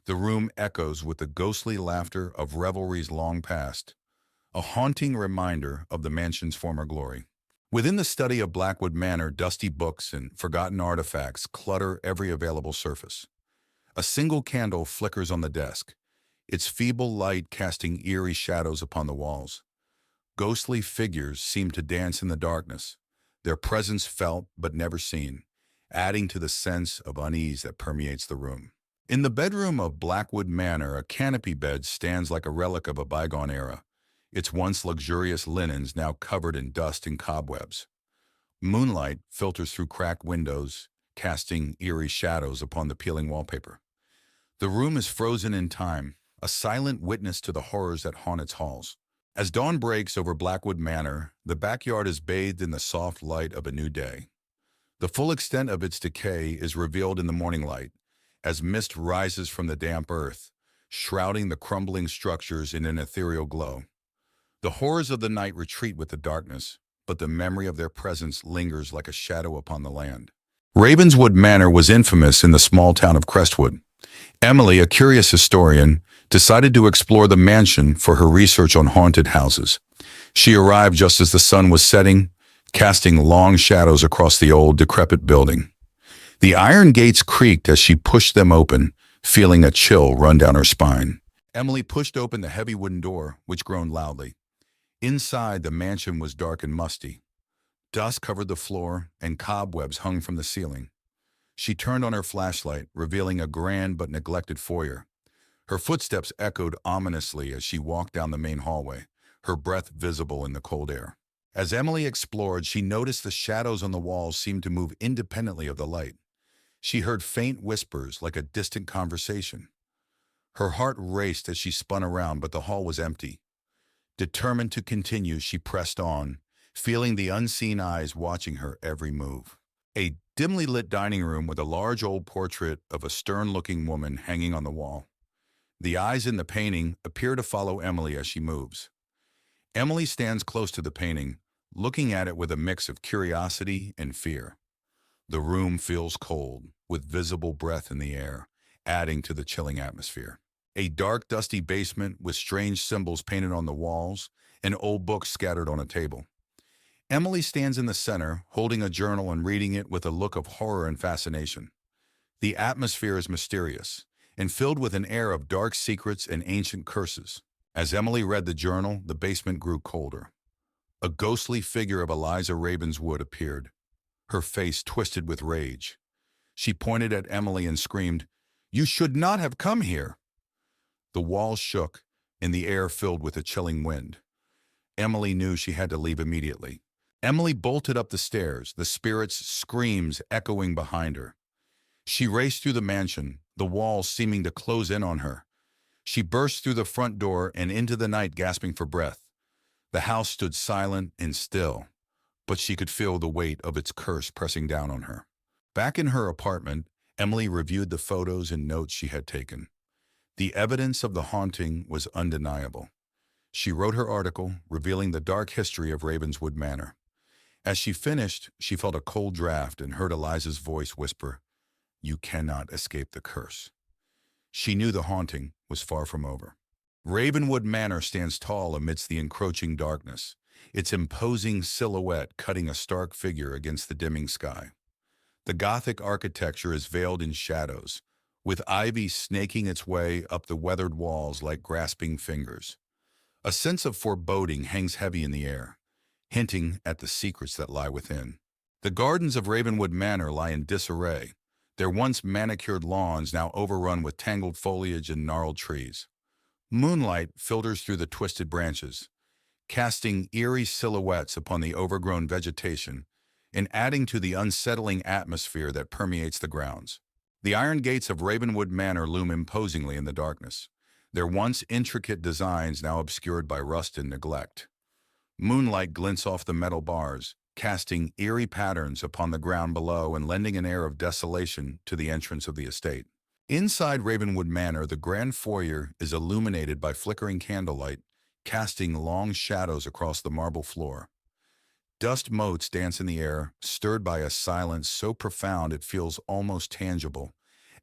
The room echoes with the ghostly laughter of revelries long past, a haunting reminder of the mansion's former glory. Within the study of Blackwood Manor, dusty books and forgotten artifacts clutter every available surface. A single candle flickers on the desk, its feeble light casting eerie shadows upon the walls. Ghostly figures seem to dance in the darkness, their presence felt but never seen, adding to the sense of unease that permeates the room. In the bedroom of Blackwood Manor, a canopy bed stands like a relic of a bygone era, its once luxurious linens now covered in dust and cobwebs. Moonlight filters through cracked windows, casting eerie shadows upon the peeling wallpaper. The room is frozen in time, a silent witness to the horrors that haunt its halls. As dawn breaks over Blackwood Manor, the backyard is bathed in the soft light of a new day. The full extent of its decay is revealed in the morning light, as mist rises from the damp earth, shrouding the crumbling structures in an ethereal glow. The horrors of the night retreat with the darkness, but the memory of their presence lingers like a shadow upon the land. Ravenswood Manor was infamous in the small town of Crestwood. Emily, a curious historian, decided to explore the mansion for her research on haunted houses. She arrived just as the sun was setting, casting long shadows across the old, decrepit building. The iron gates creaked as she pushed them open, feeling a chill run down her spine. Emily pushed open the heavy wooden door, which groaned loudly. Inside, the mansion was dark and musty. Dust covered the floor, and cobwebs hung from the ceiling. She turned on her flashlight, revealing a grand but neglected foyer. Her footsteps echoed ominously as she walked down the main hallway, her breath visible in the cold air. As Emily explored, she noticed the shadows on the walls seemed to move independently of the light. She heard faint whispers like a distant conversation. Her heart raced as she spun around, but the hall was empty. Determined to continue, she pressed on, feeling the unseen eyes watching her every move. A dimly lit dining room with a large old portrait of a stern-looking woman hanging on the wall. The eyes in the painting appear to follow Emily as she moves. Emily stands close to the painting, looking at it with a mix of curiosity and fear. The room feels cold, with visible breath in the air, adding to the chilling atmosphere. A dark, dusty basement with strange symbols painted on the walls and old books scattered on a table. Emily stands in the center, holding a journal and reading it with a look of horror and fascination. The atmosphere is mysterious and filled with an air of dark secrets and ancient curses. As Emily read the journal, the basement grew colder. A ghostly figure of Eliza Ravenswood appeared, her face twisted with rage. She pointed at Emily and screamed, "You should not have come here!" The walls shook, and the air filled with a chilling wind. Emily knew she had to leave immediately. Emily bolted up the stairs, the spirit's screams echoing behind her. She raced through the mansion, the walls seeming to close in on her. She burst through the front door and into the night, gasping for breath. The house stood silent and still, but she could feel the weight of its curse pressing down on her. Back in her apartment, Emily reviewed the photos and notes she had taken. The evidence of the haunting was undeniable. She wrote her article, revealing the dark history of Ravenswood Manor. As she finished, she felt a cold draft and heard Eliza's voice whisper, "You cannot escape the curse." She knew the haunting was far from over. Ravenwood Manor stands tall amidst the encroaching darkness, its imposing silhouette cutting a stark figure against the dimming sky. The Gothic architecture is veiled in shadows, with ivy snaking its way up the weathered walls like grasping fingers. A sense of foreboding hangs heavy in the air, hinting at the secrets that lie within. The gardens of Ravenwood Manor lie in disarray, their once manicured lawns now overrun with tangled foliage and gnarled trees. Moonlight filters through the twisted branches, casting eerie silhouettes upon the overgrown vegetation and adding to the unsettling atmosphere that permeates the grounds. The iron gates of Ravenwood Manor loom imposingly in the darkness, their once intricate designs now obscured by rust and neglect. Moonlight glints off the metal bars, casting eerie patterns upon the ground below and lending an air of desolation to the entrance of the estate. Inside Ravenwood Manor, the grand foyer is illuminated by flickering candlelight, casting long shadows across the marble floor. Dust motes dance in the air, stirred by a silence so profound it feels almost tangible,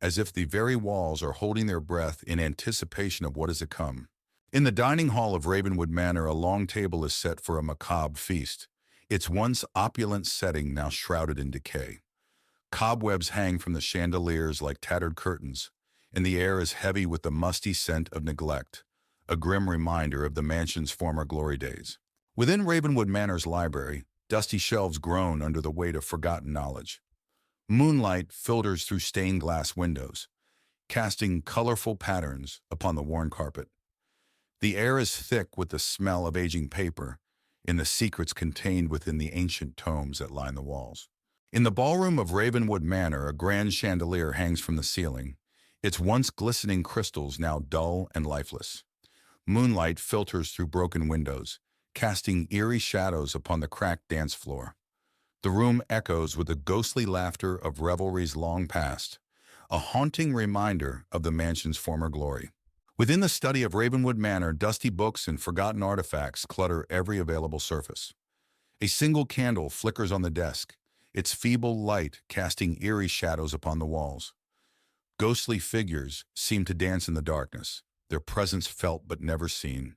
as if the very walls are holding their breath in anticipation of what is to come. In the dining hall of Ravenwood Manor, a long table is set for a macabre feast, its once opulent setting now shrouded in decay. Cobwebs hang from the chandeliers like tattered curtains, and the air is heavy with the musty scent of neglect, a grim reminder of the mansion's former glory days. Within Ravenwood Manor's library, dusty shelves groan under the weight of forgotten knowledge. Moonlight filters through stained glass windows, casting colorful patterns upon the worn carpet. The air is thick with the smell of aging paper and the secrets contained within the ancient tomes that line the walls. In the ballroom of Ravenwood Manor, a grand chandelier hangs from the ceiling, its once glistening crystals now dull and lifeless. Moonlight filters through broken windows, casting eerie shadows upon the cracked dance floor. The room echoes with the ghostly laughter of revelries long past, a haunting reminder of the mansion's former glory. Within the study of Ravenwood Manor, dusty books and forgotten artifacts clutter every available surface. A single candle flickers on the desk, its feeble light casting eerie shadows upon the walls. Ghostly figures seem to dance in the darkness, their presence felt but never seen,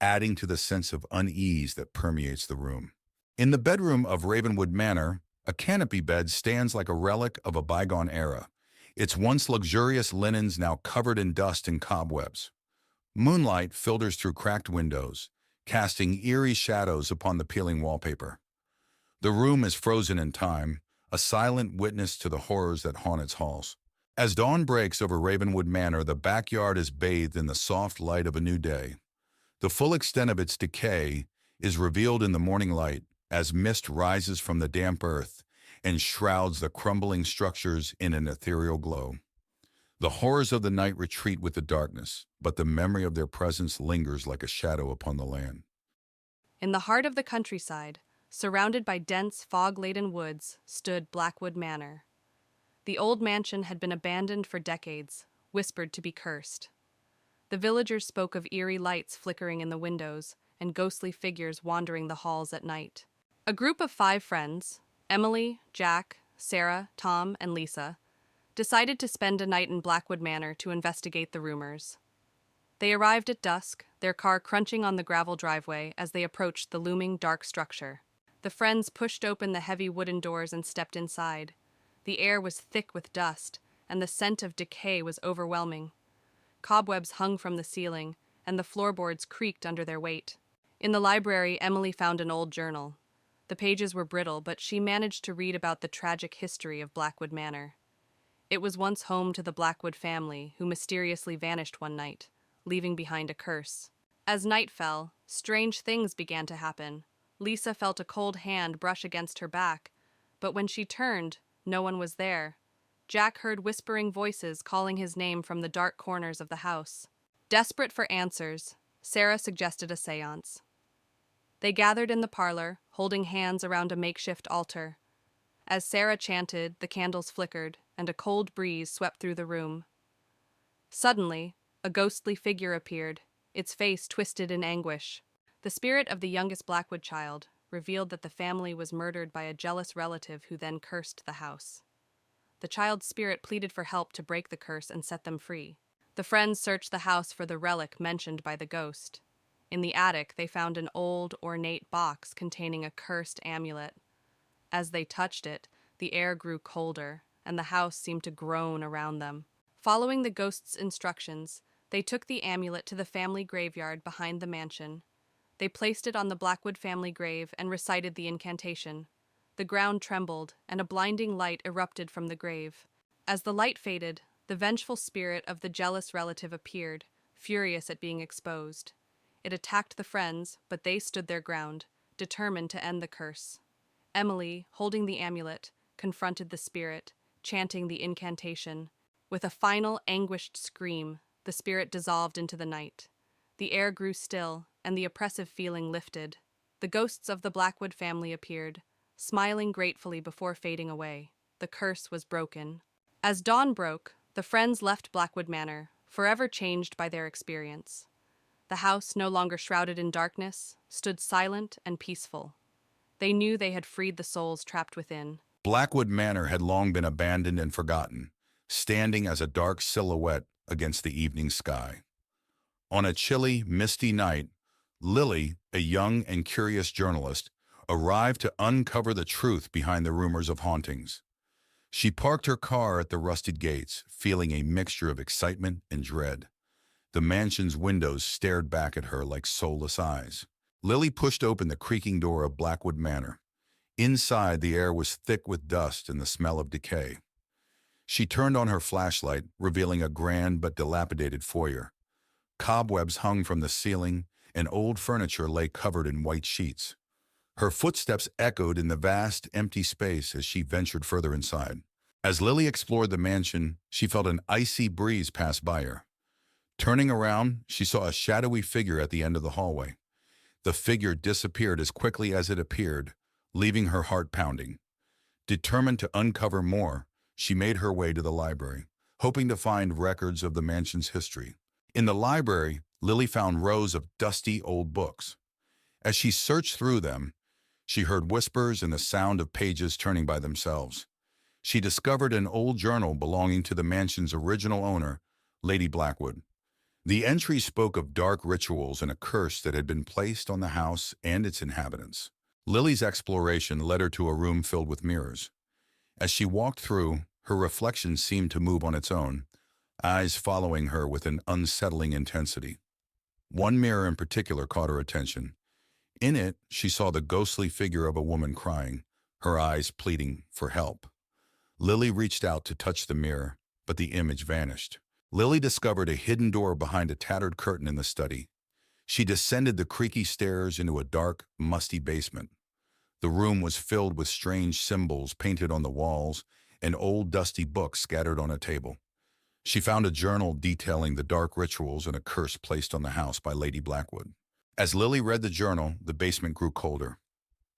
adding to the sense of unease that permeates the room. In the bedroom of Ravenwood Manor, a canopy bed stands like a relic of a bygone era, its once luxurious linens now covered in dust and cobwebs. Moonlight filters through cracked windows, casting eerie shadows upon the peeling wallpaper. The room is frozen in time, a silent witness to the horrors that haunt its halls. As dawn breaks over Ravenwood Manor, the backyard is bathed in the soft light of a new day. The full extent of its decay is revealed in the morning light as mist rises from the damp earth and shrouds the crumbling structures in an ethereal glow. The horrors of the night retreat with the darkness, but the memory of their presence lingers like a shadow upon the land. In the heart of the countryside, surrounded by dense, fog-laden woods, stood Blackwood Manor. The old mansion had been abandoned for decades, whispered to be cursed. The villagers spoke of eerie lights flickering in the windows and ghostly figures wandering the halls at night. A group of 5 friends, Emily, Jack, Sarah, Tom, and Lisa, decided to spend a night in Blackwood Manor to investigate the rumors. They arrived at dusk, their car crunching on the gravel driveway as they approached the looming dark structure. The friends pushed open the heavy wooden doors and stepped inside. The air was thick with dust, and the scent of decay was overwhelming. Cobwebs hung from the ceiling, and the floorboards creaked under their weight. In the library, Emily found an old journal. The pages were brittle, but she managed to read about the tragic history of Blackwood Manor. It was once home to the Blackwood family, who mysteriously vanished one night, leaving behind a curse. As night fell, strange things began to happen. Lisa felt a cold hand brush against her back, but when she turned, no one was there. Jack heard whispering voices calling his name from the dark corners of the house. Desperate for answers, Sarah suggested a seance. They gathered in the parlor, holding hands around a makeshift altar. As Sarah chanted, the candles flickered, and a cold breeze swept through the room. Suddenly, a ghostly figure appeared, its face twisted in anguish. The spirit of the youngest Blackwood child revealed that the family was murdered by a jealous relative who then cursed the house. The child's spirit pleaded for help to break the curse and set them free. The friends searched the house for the relic mentioned by the ghost. In the attic, they found an old, ornate box containing a cursed amulet. As they touched it, the air grew colder, and the house seemed to groan around them. Following the ghost's instructions, they took the amulet to the family graveyard behind the mansion. They placed it on the Blackwood family grave and recited the incantation. The ground trembled, and a blinding light erupted from the grave. As the light faded, the vengeful spirit of the jealous relative appeared, furious at being exposed. It attacked the friends, but they stood their ground, determined to end the curse. Emily, holding the amulet, confronted the spirit, chanting the incantation. With a final, anguished scream, the spirit dissolved into the night. The air grew still, and the oppressive feeling lifted. The ghosts of the Blackwood family appeared, smiling gratefully before fading away. The curse was broken. As dawn broke, the friends left Blackwood Manor, forever changed by their experience. The house, no longer shrouded in darkness, stood silent and peaceful. They knew they had freed the souls trapped within. Blackwood Manor had long been abandoned and forgotten, standing as a dark silhouette against the evening sky. On a chilly, misty night, Lily, a young and curious journalist, arrived to uncover the truth behind the rumors of hauntings. She parked her car at the rusted gates, feeling a mixture of excitement and dread. The mansion's windows stared back at her like soulless eyes. Lily pushed open the creaking door of Blackwood Manor. Inside, the air was thick with dust and the smell of decay. She turned on her flashlight, revealing a grand but dilapidated foyer. Cobwebs hung from the ceiling, and old furniture lay covered in white sheets. Her footsteps echoed in the vast, empty space as she ventured further inside. As Lily explored the mansion, she felt an icy breeze pass by her. Turning around, she saw a shadowy figure at the end of the hallway. The figure disappeared as quickly as it appeared, leaving her heart pounding. Determined to uncover more, she made her way to the library, hoping to find records of the mansion's history. In the library, Lily found rows of dusty old books. As she searched through them, she heard whispers and the sound of pages turning by themselves. She discovered an old journal belonging to the mansion's original owner, Lady Blackwood. The entry spoke of dark rituals and a curse that had been placed on the house and its inhabitants. Lily's exploration led her to a room filled with mirrors. As she walked through, her reflection seemed to move on its own, eyes following her with an unsettling intensity. One mirror in particular caught her attention. In it, she saw the ghostly figure of a woman crying, her eyes pleading for help. Lily reached out to touch the mirror, but the image vanished. Lily discovered a hidden door behind a tattered curtain in the study. She descended the creaky stairs into a dark, musty basement. The room was filled with strange symbols painted on the walls and old dusty books scattered on a table. She found a journal detailing the dark rituals and a curse placed on the house by Lady Blackwood. As Lily read the journal, the basement grew colder.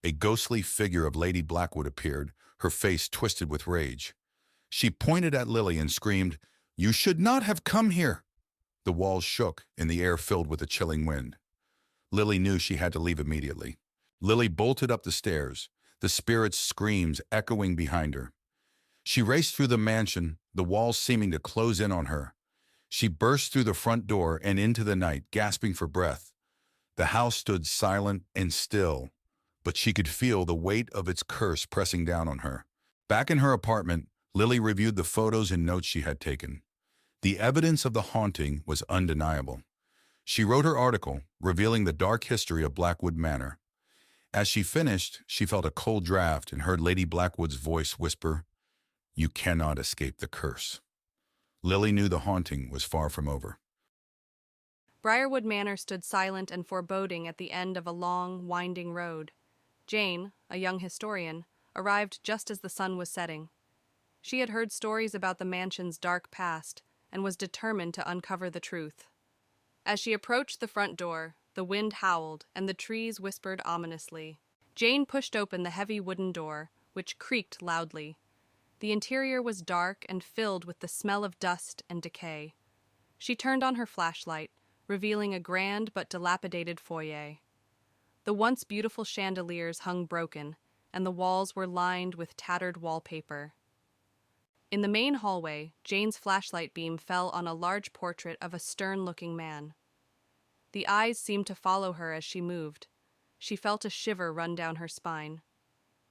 A ghostly figure of Lady Blackwood appeared, her face twisted with rage. She pointed at Lily and screamed, "You should not have come here!" The walls shook and the air filled with a chilling wind. Lily knew she had to leave immediately. Lily bolted up the stairs, the spirit's screams echoing behind her. She raced through the mansion, the walls seeming to close in on her. She burst through the front door and into the night, gasping for breath. The house stood silent and still, but she could feel the weight of its curse pressing down on her. Back in her apartment, Lily reviewed the photos and notes she had taken. The evidence of the haunting was undeniable. She wrote her article, revealing the dark history of Blackwood Manor. As she finished, she felt a cold draft and heard Lady Blackwood's voice whisper, "You cannot escape the curse." Lily knew the haunting was far from over. Briarwood Manor stood silent and foreboding at the end of a long, winding road. Jane, a young historian, arrived just as the sun was setting. She had heard stories about the mansion's dark past and was determined to uncover the truth. As she approached the front door, the wind howled and the trees whispered ominously. Jane pushed open the heavy wooden door, which creaked loudly. The interior was dark and filled with the smell of dust and decay. She turned on her flashlight, revealing a grand but dilapidated foyer. The once beautiful chandeliers hung broken, and the walls were lined with tattered wallpaper. In the main hallway, Jane's flashlight beam fell on a large portrait of a stern-looking man. The eyes seemed to follow her as she moved. She felt a shiver run down her spine.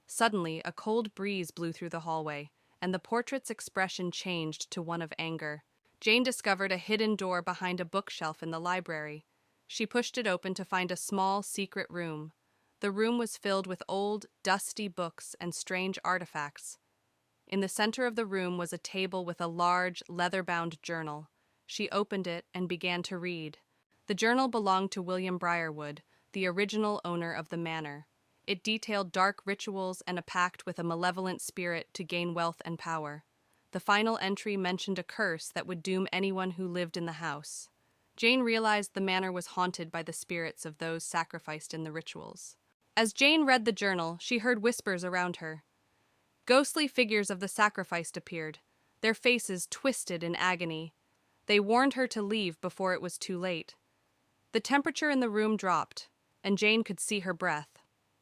Suddenly, a cold breeze blew through the hallway, and the portrait's expression changed to one of anger. Jane discovered a hidden door behind a bookshelf in the library. She pushed it open to find a small, secret room. The room was filled with old, dusty books and strange artifacts. In the center of the room was a table with a large, leather-bound journal. She opened it and began to read. The journal belonged to William Briarwood, the original owner of the manor. It detailed dark rituals and a pact with a malevolent spirit to gain wealth and power. The final entry mentioned a curse that would doom anyone who lived in the house. Jane realized the manor was haunted by the spirits of those sacrificed in the rituals. As Jane read the journal, she heard whispers around her. Ghostly figures of the sacrificed appeared, their faces twisted in agony. They warned her to leave before it was too late. The temperature in the room dropped, and Jane could see her breath.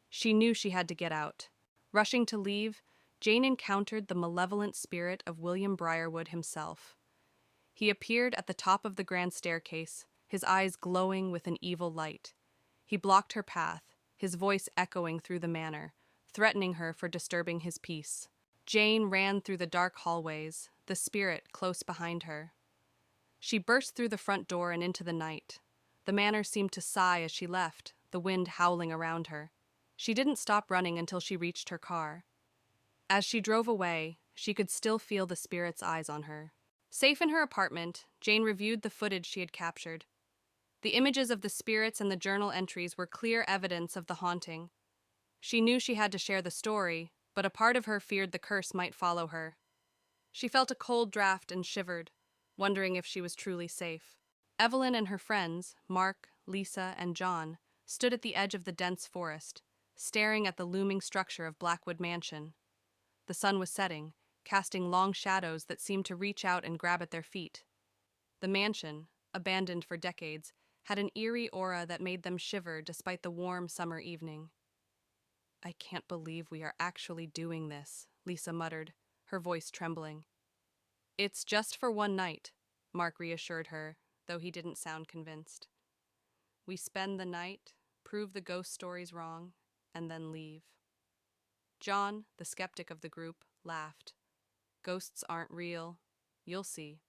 She knew she had to get out. Rushing to leave, Jane encountered the malevolent spirit of William Briarwood himself. He appeared at the top of the grand staircase, his eyes glowing with an evil light. He blocked her path, his voice echoing through the manor, threatening her for disturbing his peace. Jane ran through the dark hallways, the spirit close behind her. She burst through the front door and into the night. The manor seemed to sigh as she left, the wind howling around her. She didn't stop running until she reached her car. As she drove away, she could still feel the spirit's eyes on her. Safe in her apartment, Jane reviewed the footage she had captured. The images of the spirits and the journal entries were clear evidence of the haunting. She knew she had to share the story, but a part of her feared the curse might follow her. She felt a cold draft and shivered, wondering if she was truly safe. Evelyn and her friends, Mark, Lisa, and John, stood at the edge of the dense forest, staring at the looming structure of Blackwood Mansion. The sun was setting, casting long shadows that seemed to reach out and grab at their feet. The mansion, abandoned for decades, had an eerie aura that made them shiver despite the warm summer evening. "I can't believe we are actually doing this," Lisa muttered, her voice trembling. "It's just for one night," Mark reassured her, though he didn't sound convinced. "We spend the night, prove the ghost stories wrong, and then leave." John, the skeptic of the group, laughed. "Ghosts aren't real. You'll see."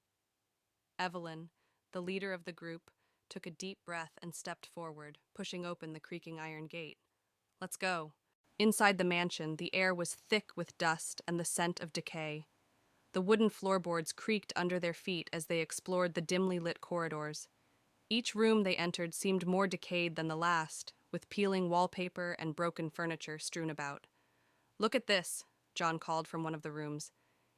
Evelyn, the leader of the group, took a deep breath and stepped forward, pushing open the creaking iron gate. "Let's go." Inside the mansion, the air was thick with dust and the scent of decay. The wooden floorboards creaked under their feet as they explored the dimly lit corridors. Each room they entered seemed more decayed than the last, with peeling wallpaper and broken furniture strewn about. "Look at this," John called from one of the rooms.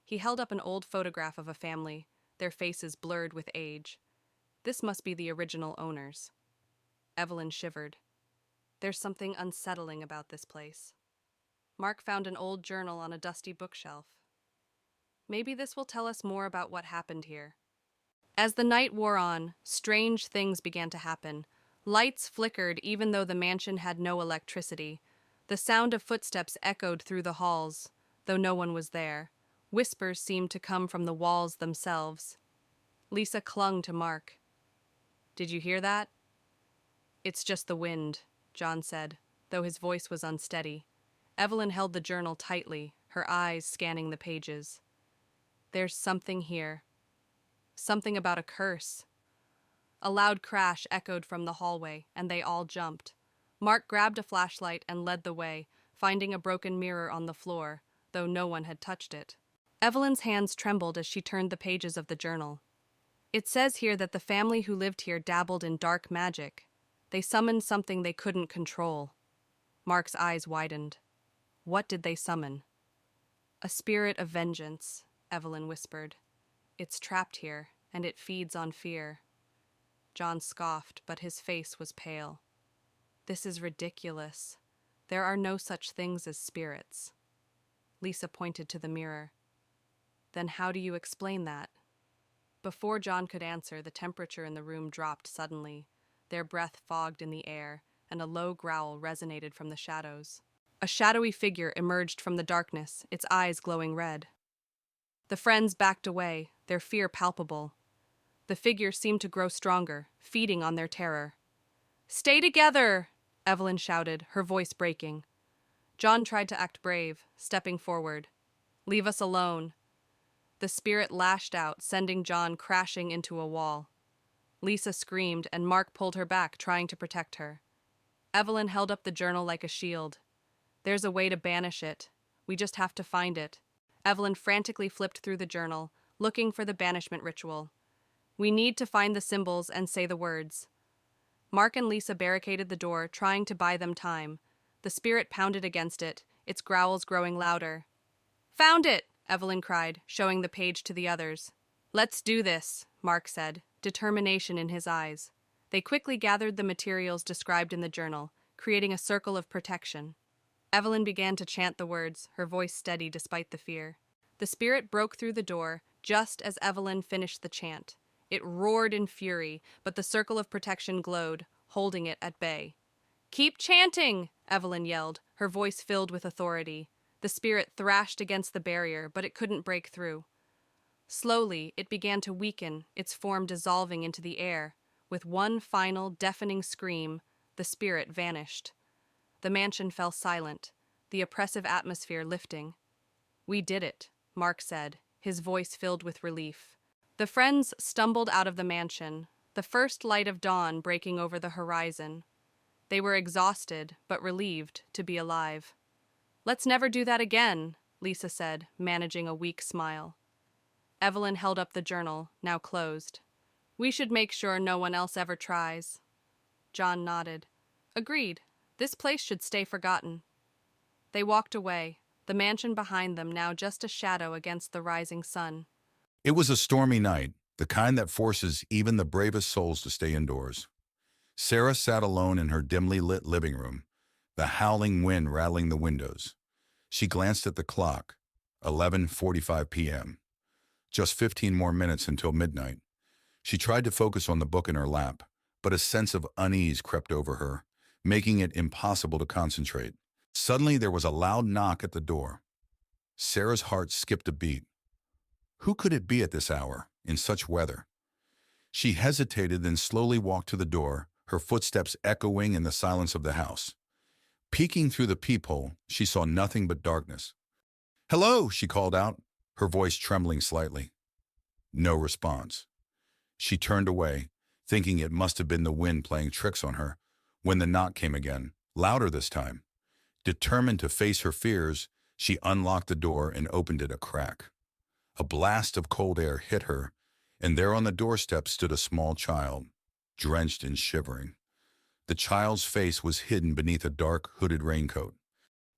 He held up an old photograph of a family, their faces blurred with age. "This must be the original owners." Evelyn shivered. "There's something unsettling about this place." Mark found an old journal on a dusty bookshelf. "Maybe this will tell us more about what happened here." As the night wore on, strange things began to happen. Lights flickered even though the mansion had no electricity. The sound of footsteps echoed through the halls, though no one was there. Whispers seemed to come from the walls themselves. Lisa clung to Mark. "Did you hear that?" "It's just the wind," John said, though his voice was unsteady. Evelyn held the journal tightly, her eyes scanning the pages. "There's something here. Something about a curse." A loud crash echoed from the hallway, and they all jumped. Mark grabbed a flashlight and led the way, finding a broken mirror on the floor, though no one had touched it. Evelyn's hands trembled as she turned the pages of the journal. "It says here that the family who lived here dabbled in dark magic. They summoned something they couldn't control." Mark's eyes widened. "What did they summon?" "A spirit of vengeance," Evelyn whispered. "It's trapped here, and it feeds on fear." John scoffed, but his face was pale. "This is ridiculous. There are no such things as spirits." Lisa pointed to the mirror. "Then how do you explain that?" Before John could answer, the temperature in the room dropped suddenly. Their breath fogged in the air, and a low growl resonated from the shadows. A shadowy figure emerged from the darkness, its eyes glowing red. The friends backed away, their fear palpable. The figure seemed to grow stronger, feeding on their terror. "Stay together!" Evelyn shouted, her voice breaking. John tried to act brave, stepping forward. "Leave us alone." The spirit lashed out, sending John crashing into a wall. Lisa screamed, and Mark pulled her back, trying to protect her. Evelyn held up the journal like a shield. "There's a way to banish it. We just have to find it." Evelyn frantically flipped through the journal, looking for the banishment ritual. "We need to find the symbols and say the words." Mark and Lisa barricaded the door, trying to buy them time. The spirit pounded against it, its growls growing louder. "Found it!" Evelyn cried, showing the page to the others. "Let's do this," Mark said, determination in his eyes. They quickly gathered the materials described in the journal, creating a circle of protection. Evelyn began to chant the words, her voice steady despite the fear. The spirit broke through the door just as Evelyn finished the chant. It roared in fury, but the circle of protection glowed, holding it at bay. "Keep chanting!" Evelyn yelled, her voice filled with authority. The spirit thrashed against the barrier, but it couldn't break through. Slowly, it began to weaken, its form dissolving into the air. With one final, deafening scream, the spirit vanished. The mansion fell silent, the oppressive atmosphere lifting. "We did it," Mark said, his voice filled with relief. The friends stumbled out of the mansion, the first light of dawn breaking over the horizon. They were exhausted, but relieved to be alive. "Let's never do that again," Lisa said, managing a weak smile. Evelyn held up the journal, now closed. "We should make sure no one else ever tries." John nodded. "Agreed. This place should stay forgotten." They walked away, the mansion behind them now just a shadow against the rising sun. It was a stormy night, the kind that forces even the bravest souls to stay indoors. Sarah sat alone in her dimly lit living room, the howling wind rattling the windows. She glanced at the clock, 11:45 p.m. Just 15 more minutes until midnight. She tried to focus on the book in her lap, but a sense of unease crept over her, making it impossible to concentrate. Suddenly there was a loud knock at the door. Sarah's heart skipped a beat. Who could it be at this hour, in such weather? She hesitated, then slowly walked to the door, her footsteps echoing in the silence of the house. Peeking through the peephole, she saw nothing but darkness. "Hello," she called out, her voice trembling slightly. No response. She turned away, thinking it must have been the wind playing tricks on her, when the knock came again, louder this time. Determined to face her fears, she unlocked the door and opened it a crack. A blast of cold air hit her, and there on the doorstep stood a small child, drenched and shivering. The child's face was hidden beneath a dark, hooded raincoat.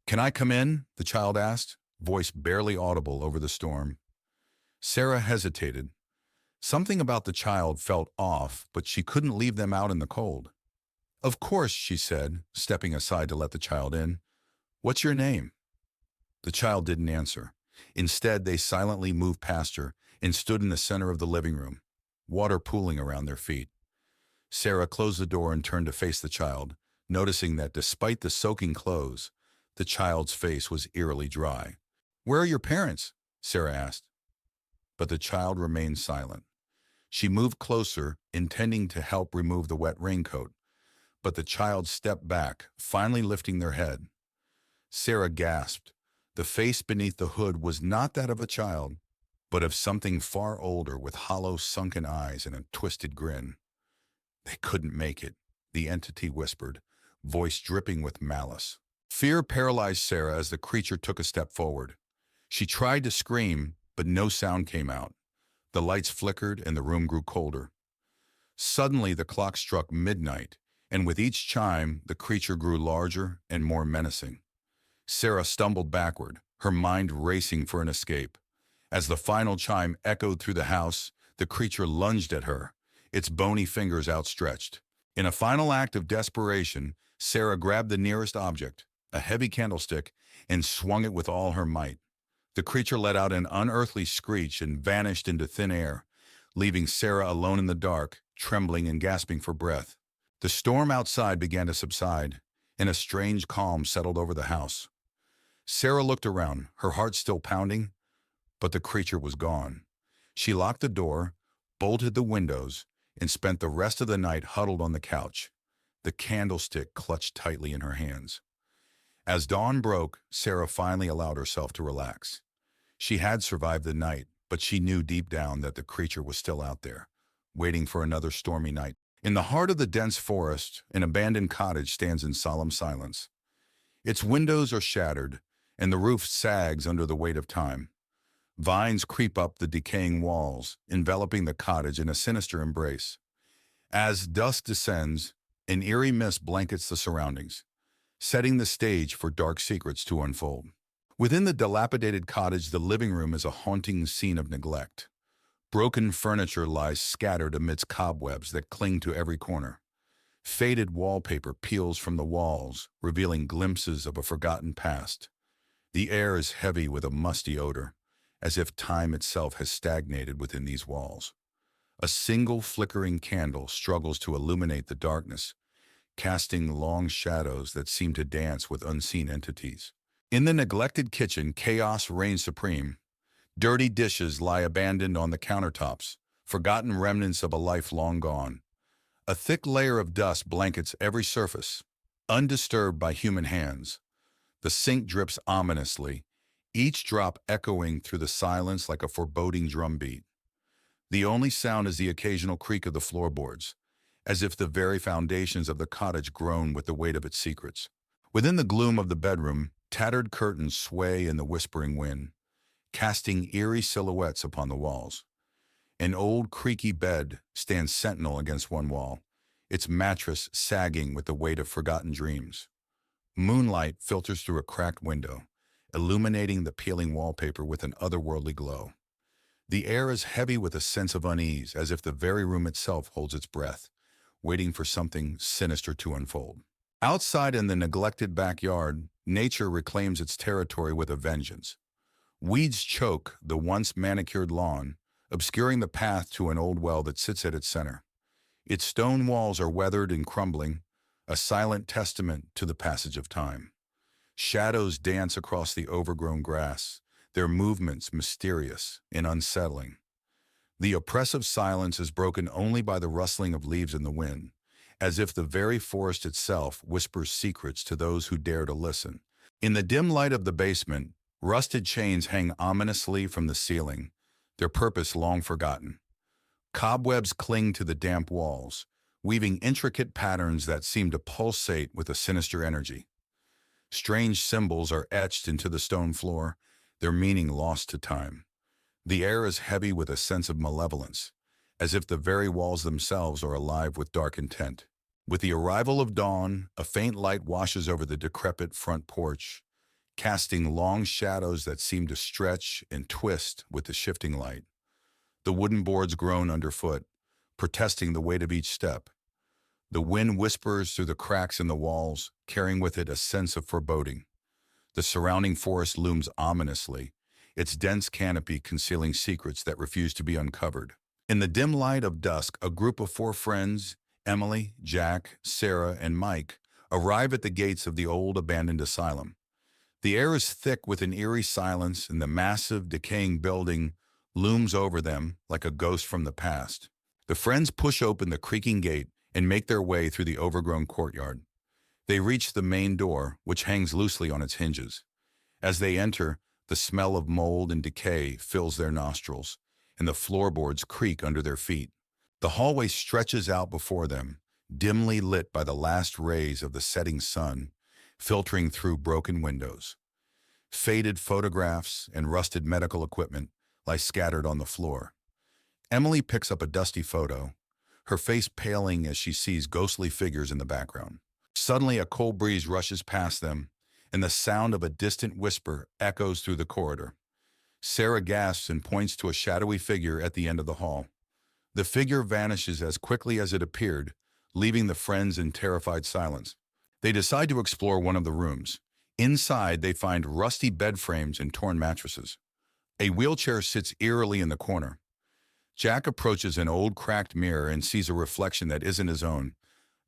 "Can I come in?" the child asked, voice barely audible over the storm. Sarah hesitated. Something about the child felt off, but she couldn't leave them out in the cold. "Of course," she said, stepping aside to let the child in. "What's your name?" The child didn't answer. Instead, they silently moved past her and stood in the center of the living room, water pooling around their feet. Sarah closed the door and turned to face the child, noticing that despite the soaking clothes, the child's face was eerily dry. "Where are your parents?" Sarah asked. But the child remained silent. She moved closer, intending to help remove the wet raincoat, but the child stepped back, finally lifting their head. Sarah gasped. The face beneath the hood was not that of a child, but of something far older with hollow, sunken eyes and a twisted grin. "They couldn't make it," the entity whispered, voice dripping with malice. Fear paralyzed Sarah as the creature took a step forward. She tried to scream, but no sound came out. The lights flickered and the room grew colder. Suddenly, the clock struck midnight, and with each chime, the creature grew larger and more menacing. Sarah stumbled backward, her mind racing for an escape. As the final chime echoed through the house, the creature lunged at her, its bony fingers outstretched. In a final act of desperation, Sarah grabbed the nearest object, a heavy candlestick, and swung it with all her might. The creature let out an unearthly screech and vanished into thin air, leaving Sarah alone in the dark, trembling and gasping for breath. The storm outside began to subside, and a strange calm settled over the house. Sarah looked around, her heart still pounding, but the creature was gone. She locked the door, bolted the windows, and spent the rest of the night huddled on the couch, the candlestick clutched tightly in her hands. As dawn broke, Sarah finally allowed herself to relax. She had survived the night, but she knew deep down that the creature was still out there, waiting for another stormy night. In the heart of the dense forest, an abandoned cottage stands in solemn silence. Its windows are shattered, and the roof sags under the weight of time. Vines creep up the decaying walls, enveloping the cottage in a sinister embrace. As dusk descends, an eerie mist blankets the surroundings, setting the stage for dark secrets to unfold. Within the dilapidated cottage, the living room is a haunting scene of neglect. Broken furniture lies scattered amidst cobwebs that cling to every corner. Faded wallpaper peels from the walls, revealing glimpses of a forgotten past. The air is heavy with a musty odor, as if time itself has stagnated within these walls. A single flickering candle struggles to illuminate the darkness, casting long shadows that seem to dance with unseen entities. In the neglected kitchen, chaos reigns supreme. Dirty dishes lie abandoned on the countertops, forgotten remnants of a life long gone. A thick layer of dust blankets every surface, undisturbed by human hands. The sink drips ominously, each drop echoing through the silence like a foreboding drumbeat. The only sound is the occasional creak of the floorboards, as if the very foundations of the cottage groan with the weight of its secrets. Within the gloom of the bedroom, tattered curtains sway in the whispering wind, casting eerie silhouettes upon the walls. An old, creaky bed stands sentinel against one wall, its mattress sagging with the weight of forgotten dreams. Moonlight filters through a cracked window, illuminating the peeling wallpaper with an otherworldly glow. The air is heavy with a sense of unease, as if the very room itself holds its breath, waiting for something sinister to unfold. Outside in the neglected backyard, nature reclaims its territory with a vengeance. Weeds choke the once manicured lawn, obscuring the path to an old well that sits at its center. Its stone walls are weathered and crumbling, a silent testament to the passage of time. Shadows dance across the overgrown grass, their movements mysterious and unsettling. The oppressive silence is broken only by the rustling of leaves in the wind, as if the very forest itself whispers secrets to those who dare to listen. In the dim light of the basement, rusted chains hang ominously from the ceiling, their purpose long forgotten. Cobwebs cling to the damp walls, weaving intricate patterns that seem to pulsate with a sinister energy. Strange symbols are etched into the stone floor, their meaning lost to time. The air is heavy with a sense of malevolence, as if the very walls themselves are alive with dark intent. With the arrival of dawn, a faint light washes over the decrepit front porch, casting long shadows that seem to stretch and twist with the shifting light. The wooden boards groan underfoot, protesting the weight of each step. The wind whispers through the cracks in the walls, carrying with it a sense of foreboding. The surrounding forest looms ominously, its dense canopy concealing secrets that refuse to be uncovered. In the dim light of dusk, a group of 4 friends, Emily, Jack, Sarah, and Mike, arrive at the gates of the old abandoned asylum. The air is thick with an eerie silence, and the massive, decaying building looms over them like a ghost from the past. The friends push open the creaking gate and make their way through the overgrown courtyard. They reach the main door, which hangs loosely on its hinges. As they enter, the smell of mold and decay fills their nostrils, and the floorboards creak under their feet. The hallway stretches out before them, dimly lit by the last rays of the setting sun, filtering through broken windows. Faded photographs and rusted medical equipment lie scattered on the floor. Emily picks up a dusty photo, her face paling as she sees ghostly figures in the background. Suddenly, a cold breeze rushes past them, and the sound of a distant whisper echoes through the corridor. Sarah gasps and points to a shadowy figure at the end of the hall. The figure vanishes as quickly as it appeared, leaving the friends in terrified silence. They decide to explore one of the rooms. Inside, they find rusty bed frames and torn mattresses. A wheelchair sits eerily in the corner. Jack approaches an old cracked mirror and sees a reflection that isn't his own,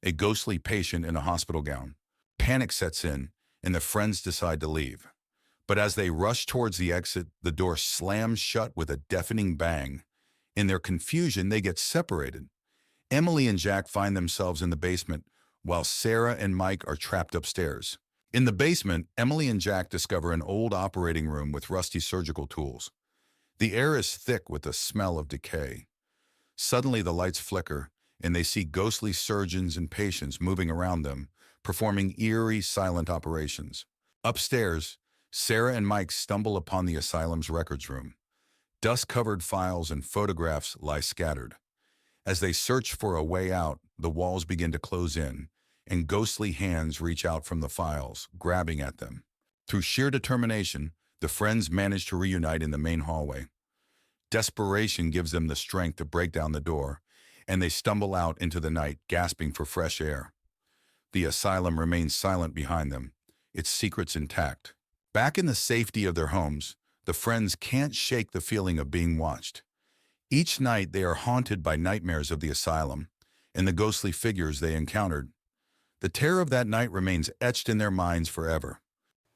a ghostly patient in a hospital gown. Panic sets in, and the friends decide to leave. But as they rush towards the exit, the door slams shut with a deafening bang. In their confusion, they get separated. Emily and Jack find themselves in the basement, while Sarah and Mike are trapped upstairs. In the basement, Emily and Jack discover an old operating room with rusty surgical tools. The air is thick with the smell of decay. Suddenly, the lights flicker, and they see ghostly surgeons and patients moving around them, performing eerie, silent operations. Upstairs, Sarah and Mike stumble upon the asylum's records room. Dust-covered files and photographs lie scattered. As they search for a way out, the walls begin to close in, and ghostly hands reach out from the files, grabbing at them. Through sheer determination, the friends manage to reunite in the main hallway. Desperation gives them the strength to break down the door, and they stumble out into the night, gasping for fresh air. The asylum remains silent behind them, its secrets intact. Back in the safety of their homes, the friends can't shake the feeling of being watched. Each night they are haunted by nightmares of the asylum and the ghostly figures they encountered. The terror of that night remains etched in their minds forever.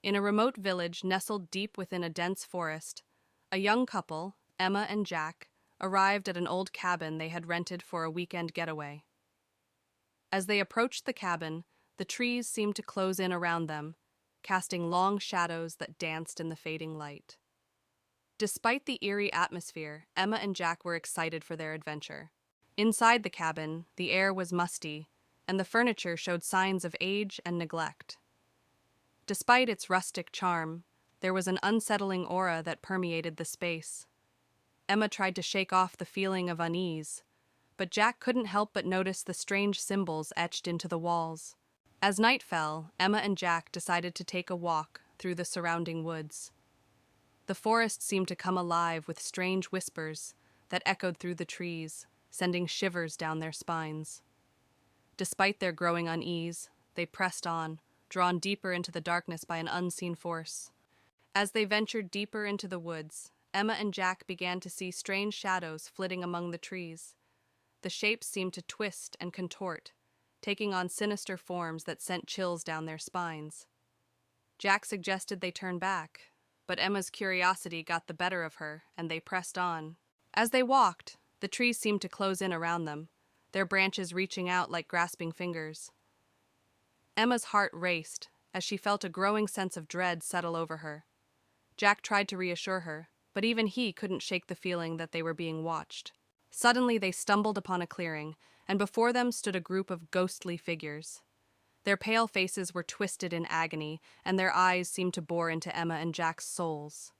In a remote village nestled deep within a dense forest, a young couple, Emma and Jack, arrived at an old cabin they had rented for a weekend getaway. As they approached the cabin, the trees seemed to close in around them, casting long shadows that danced in the fading light. Despite the eerie atmosphere, Emma and Jack were excited for their adventure. Inside the cabin, the air was musty, and the furniture showed signs of age and neglect. Despite its rustic charm, there was an unsettling aura that permeated the space. Emma tried to shake off the feeling of unease, but Jack couldn't help but notice the strange symbols etched into the walls. As night fell, Emma and Jack decided to take a walk through the surrounding woods. The forest seemed to come alive with strange whispers that echoed through the trees, sending shivers down their spines. Despite their growing unease, they pressed on, drawn deeper into the darkness by an unseen force. As they ventured deeper into the woods, Emma and Jack began to see strange shadows flitting among the trees. The shapes seemed to twist and contort, taking on sinister forms that sent chills down their spines. Jack suggested they turn back, but Emma's curiosity got the better of her, and they pressed on. As they walked, the trees seemed to close in around them, their branches reaching out like grasping fingers. Emma's heart raced as she felt a growing sense of dread settle over her. Jack tried to reassure her, but even he couldn't shake the feeling that they were being watched. Suddenly they stumbled upon a clearing, and before them stood a group of ghostly figures. Their pale faces were twisted in agony, and their eyes seemed to bore into Emma and Jack's souls.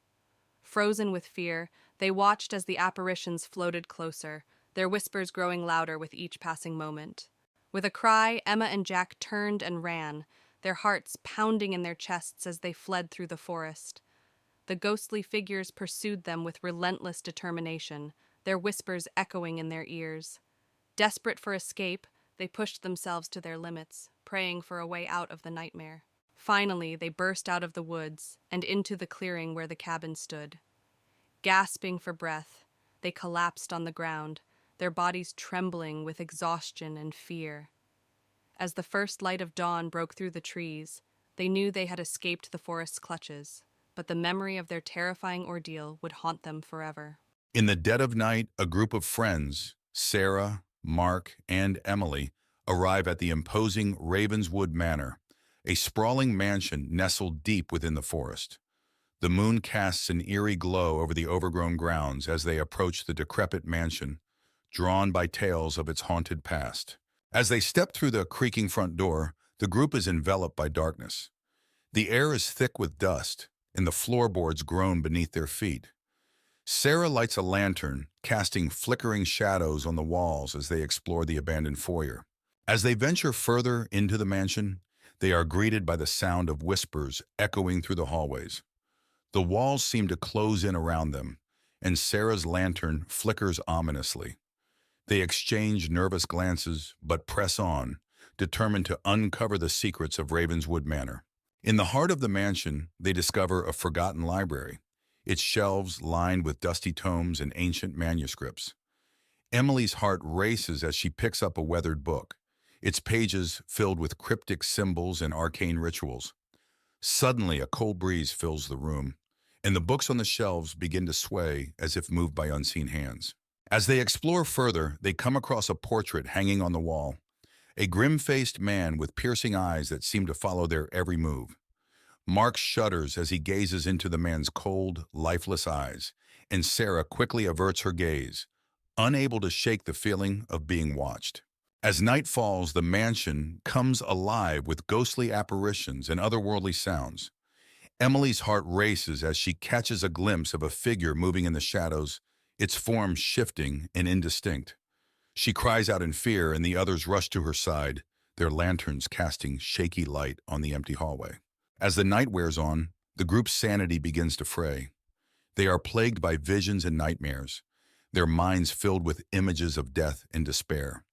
Frozen with fear, they watched as the apparitions floated closer, their whispers growing louder with each passing moment. With a cry, Emma and Jack turned and ran, their hearts pounding in their chests as they fled through the forest. The ghostly figures pursued them with relentless determination, their whispers echoing in their ears. Desperate for escape, they pushed themselves to their limits, praying for a way out of the nightmare. Finally, they burst out of the woods and into the clearing where the cabin stood. Gasping for breath, they collapsed on the ground, their bodies trembling with exhaustion and fear. As the first light of dawn broke through the trees, they knew they had escaped the forest's clutches, but the memory of their terrifying ordeal would haunt them forever. In the dead of night, a group of friends, Sarah, Mark, and Emily, arrive at the imposing Ravenswood Manor, a sprawling mansion nestled deep within the forest. The moon casts an eerie glow over the overgrown grounds as they approach the decrepit mansion, drawn by tales of its haunted past. As they step through the creaking front door, the group is enveloped by darkness. The air is thick with dust, and the floorboards groan beneath their feet. Sarah lights a lantern, casting flickering shadows on the walls as they explore the abandoned foyer. As they venture further into the mansion, they are greeted by the sound of whispers echoing through the hallways. The walls seem to close in around them, and Sarah's lantern flickers ominously. They exchange nervous glances, but press on, determined to uncover the secrets of Ravenswood Manor. In the heart of the mansion, they discover a forgotten library, its shelves lined with dusty tomes and ancient manuscripts. Emily's heart races as she picks up a weathered book, its pages filled with cryptic symbols and arcane rituals. Suddenly, a cold breeze fills the room, and the books on the shelves begin to sway as if moved by unseen hands. As they explore further, they come across a portrait hanging on the wall, a grim-faced man with piercing eyes that seem to follow their every move. Mark shudders as he gazes into the man's cold, lifeless eyes, and Sarah quickly averts her gaze, unable to shake the feeling of being watched. As night falls, the mansion comes alive with ghostly apparitions and otherworldly sounds. Emily's heart races as she catches a glimpse of a figure moving in the shadows, its form shifting and indistinct. She cries out in fear, and the others rush to her side, their lanterns casting shaky light on the empty hallway. As the night wears on, the group's sanity begins to fray. They are plagued by visions and nightmares, their minds filled with images of death and despair.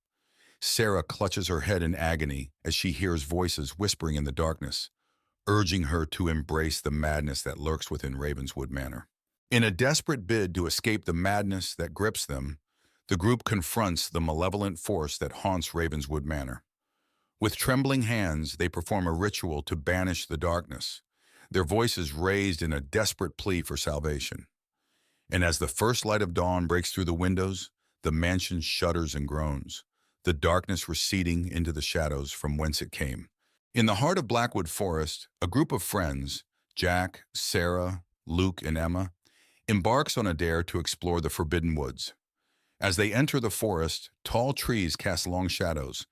Sarah clutches her head in agony as she hears voices whispering in the darkness, urging her to embrace the madness that lurks within Ravenswood Manor. In a desperate bid to escape the madness that grips them, the group confronts the malevolent force that haunts Ravenswood Manor. With trembling hands, they perform a ritual to banish the darkness, their voices raised in a desperate plea for salvation. And as the first light of dawn breaks through the windows, the mansion shudders and groans, the darkness receding into the shadows from whence it came. In the heart of Blackwood Forest, a group of friends, Jack, Sarah, Luke, and Emma, embarks on a dare to explore the Forbidden Woods. As they enter the forest, tall trees cast long shadows,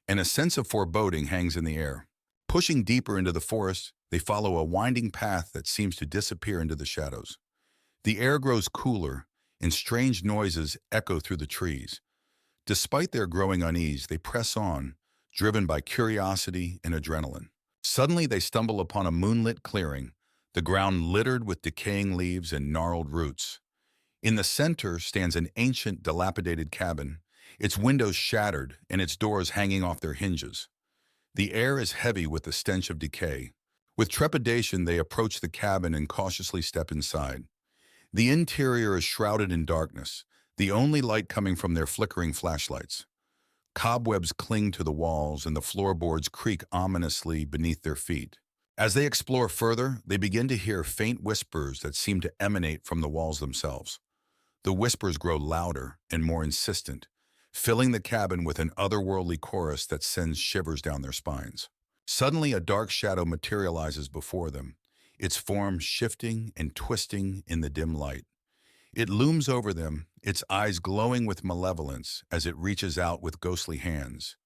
and a sense of foreboding hangs in the air. Pushing deeper into the forest, they follow a winding path that seems to disappear into the shadows. The air grows cooler, and strange noises echo through the trees. Despite their growing unease, they press on, driven by curiosity and adrenaline. Suddenly, they stumble upon a moonlit clearing, the ground littered with decaying leaves and gnarled roots. In the center stands an ancient, dilapidated cabin, its windows shattered and its doors hanging off their hinges. The air is heavy with the stench of decay. With trepidation, they approach the cabin and cautiously step inside. The interior is shrouded in darkness, the only light coming from their flickering flashlights. Cobwebs cling to the walls and the floorboards creak ominously beneath their feet. As they explore further, they begin to hear faint whispers that seem to emanate from the walls themselves. The whispers grow louder and more insistent, filling the cabin with an otherworldly chorus that sends shivers down their spines. Suddenly, a dark shadow materializes before them, its form shifting and twisting in the dim light. It looms over them, its eyes glowing with malevolence as it reaches out with ghostly hands.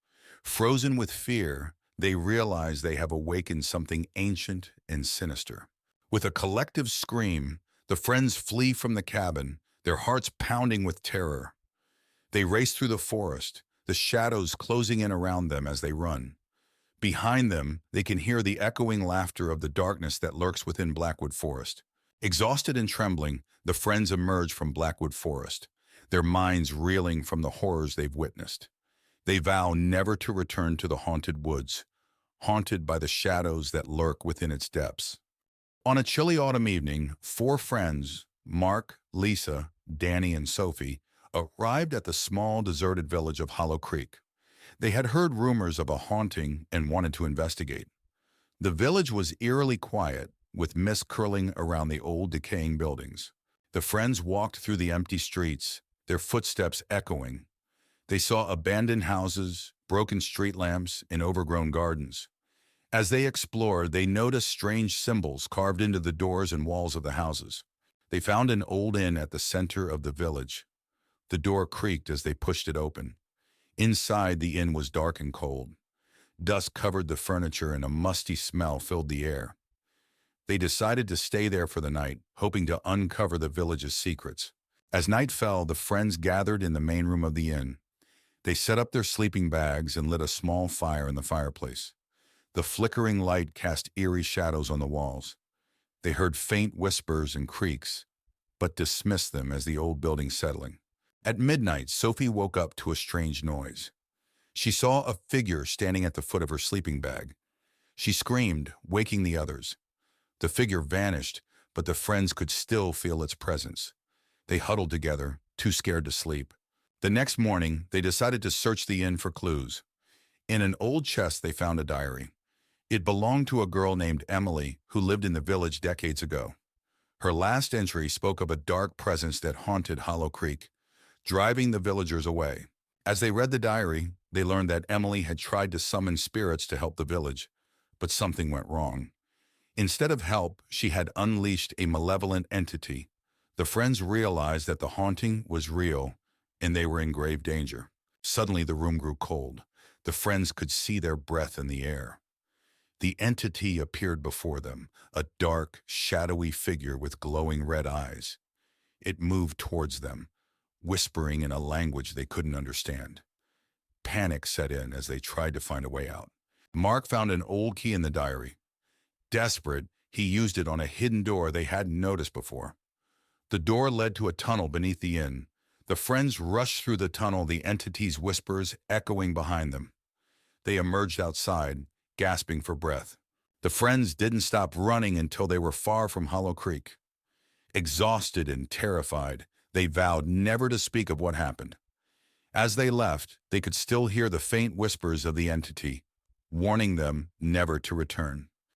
Frozen with fear, they realize they have awakened something ancient and sinister. With a collective scream, the friends flee from the cabin, their hearts pounding with terror. They race through the forest, the shadows closing in around them as they run. Behind them, they can hear the echoing laughter of the darkness that lurks within Blackwood Forest. Exhausted and trembling, the friends emerge from Blackwood Forest, their minds reeling from the horrors they've witnessed. They vow never to return to the haunted woods, haunted by the shadows that lurk within its depths. On a chilly autumn evening, four friends, Mark, Lisa, Danny, and Sophie, arrived at the small, deserted village of Hollow Creek. They had heard rumors of a haunting and wanted to investigate. The village was eerily quiet, with mist curling around the old, decaying buildings. The friends walked through the empty streets, their footsteps echoing. They saw abandoned houses, broken street lamps, and overgrown gardens. As they explored, they noticed strange symbols carved into the doors and walls of the houses. They found an old inn at the center of the village. The door creaked as they pushed it open. Inside, the inn was dark and cold. Dust covered the furniture and a musty smell filled the air. They decided to stay there for the night, hoping to uncover the village's secrets. As night fell, the friends gathered in the main room of the inn. They set up their sleeping bags and lit a small fire in the fireplace. The flickering light cast eerie shadows on the walls. They heard faint whispers and creaks, but dismissed them as the old building settling. At midnight, Sophie woke up to a strange noise. She saw a figure standing at the foot of her sleeping bag. She screamed, waking the others. The figure vanished, but the friends could still feel its presence. They huddled together, too scared to sleep. The next morning, they decided to search the inn for clues. In an old chest, they found a diary. It belonged to a girl named Emily who lived in the village decades ago. Her last entry spoke of a dark presence that haunted Hollow Creek, driving the villagers away. As they read the diary, they learned that Emily had tried to summon spirits to help the village, but something went wrong. Instead of help, she had unleashed a malevolent entity. The friends realized that the haunting was real, and they were in grave danger. Suddenly, the room grew cold. The friends could see their breath in the air. The entity appeared before them, a dark, shadowy figure with glowing red eyes. It moved towards them, whispering in a language they couldn't understand. Panic set in as they tried to find a way out. Mark found an old key in the diary. Desperate, he used it on a hidden door they hadn't noticed before. The door led to a tunnel beneath the inn. The friends rushed through the tunnel, the entity's whispers echoing behind them. They emerged outside, gasping for breath. The friends didn't stop running until they were far from Hollow Creek. Exhausted and terrified, they vowed never to speak of what happened. As they left, they could still hear the faint whispers of the entity, warning them never to return.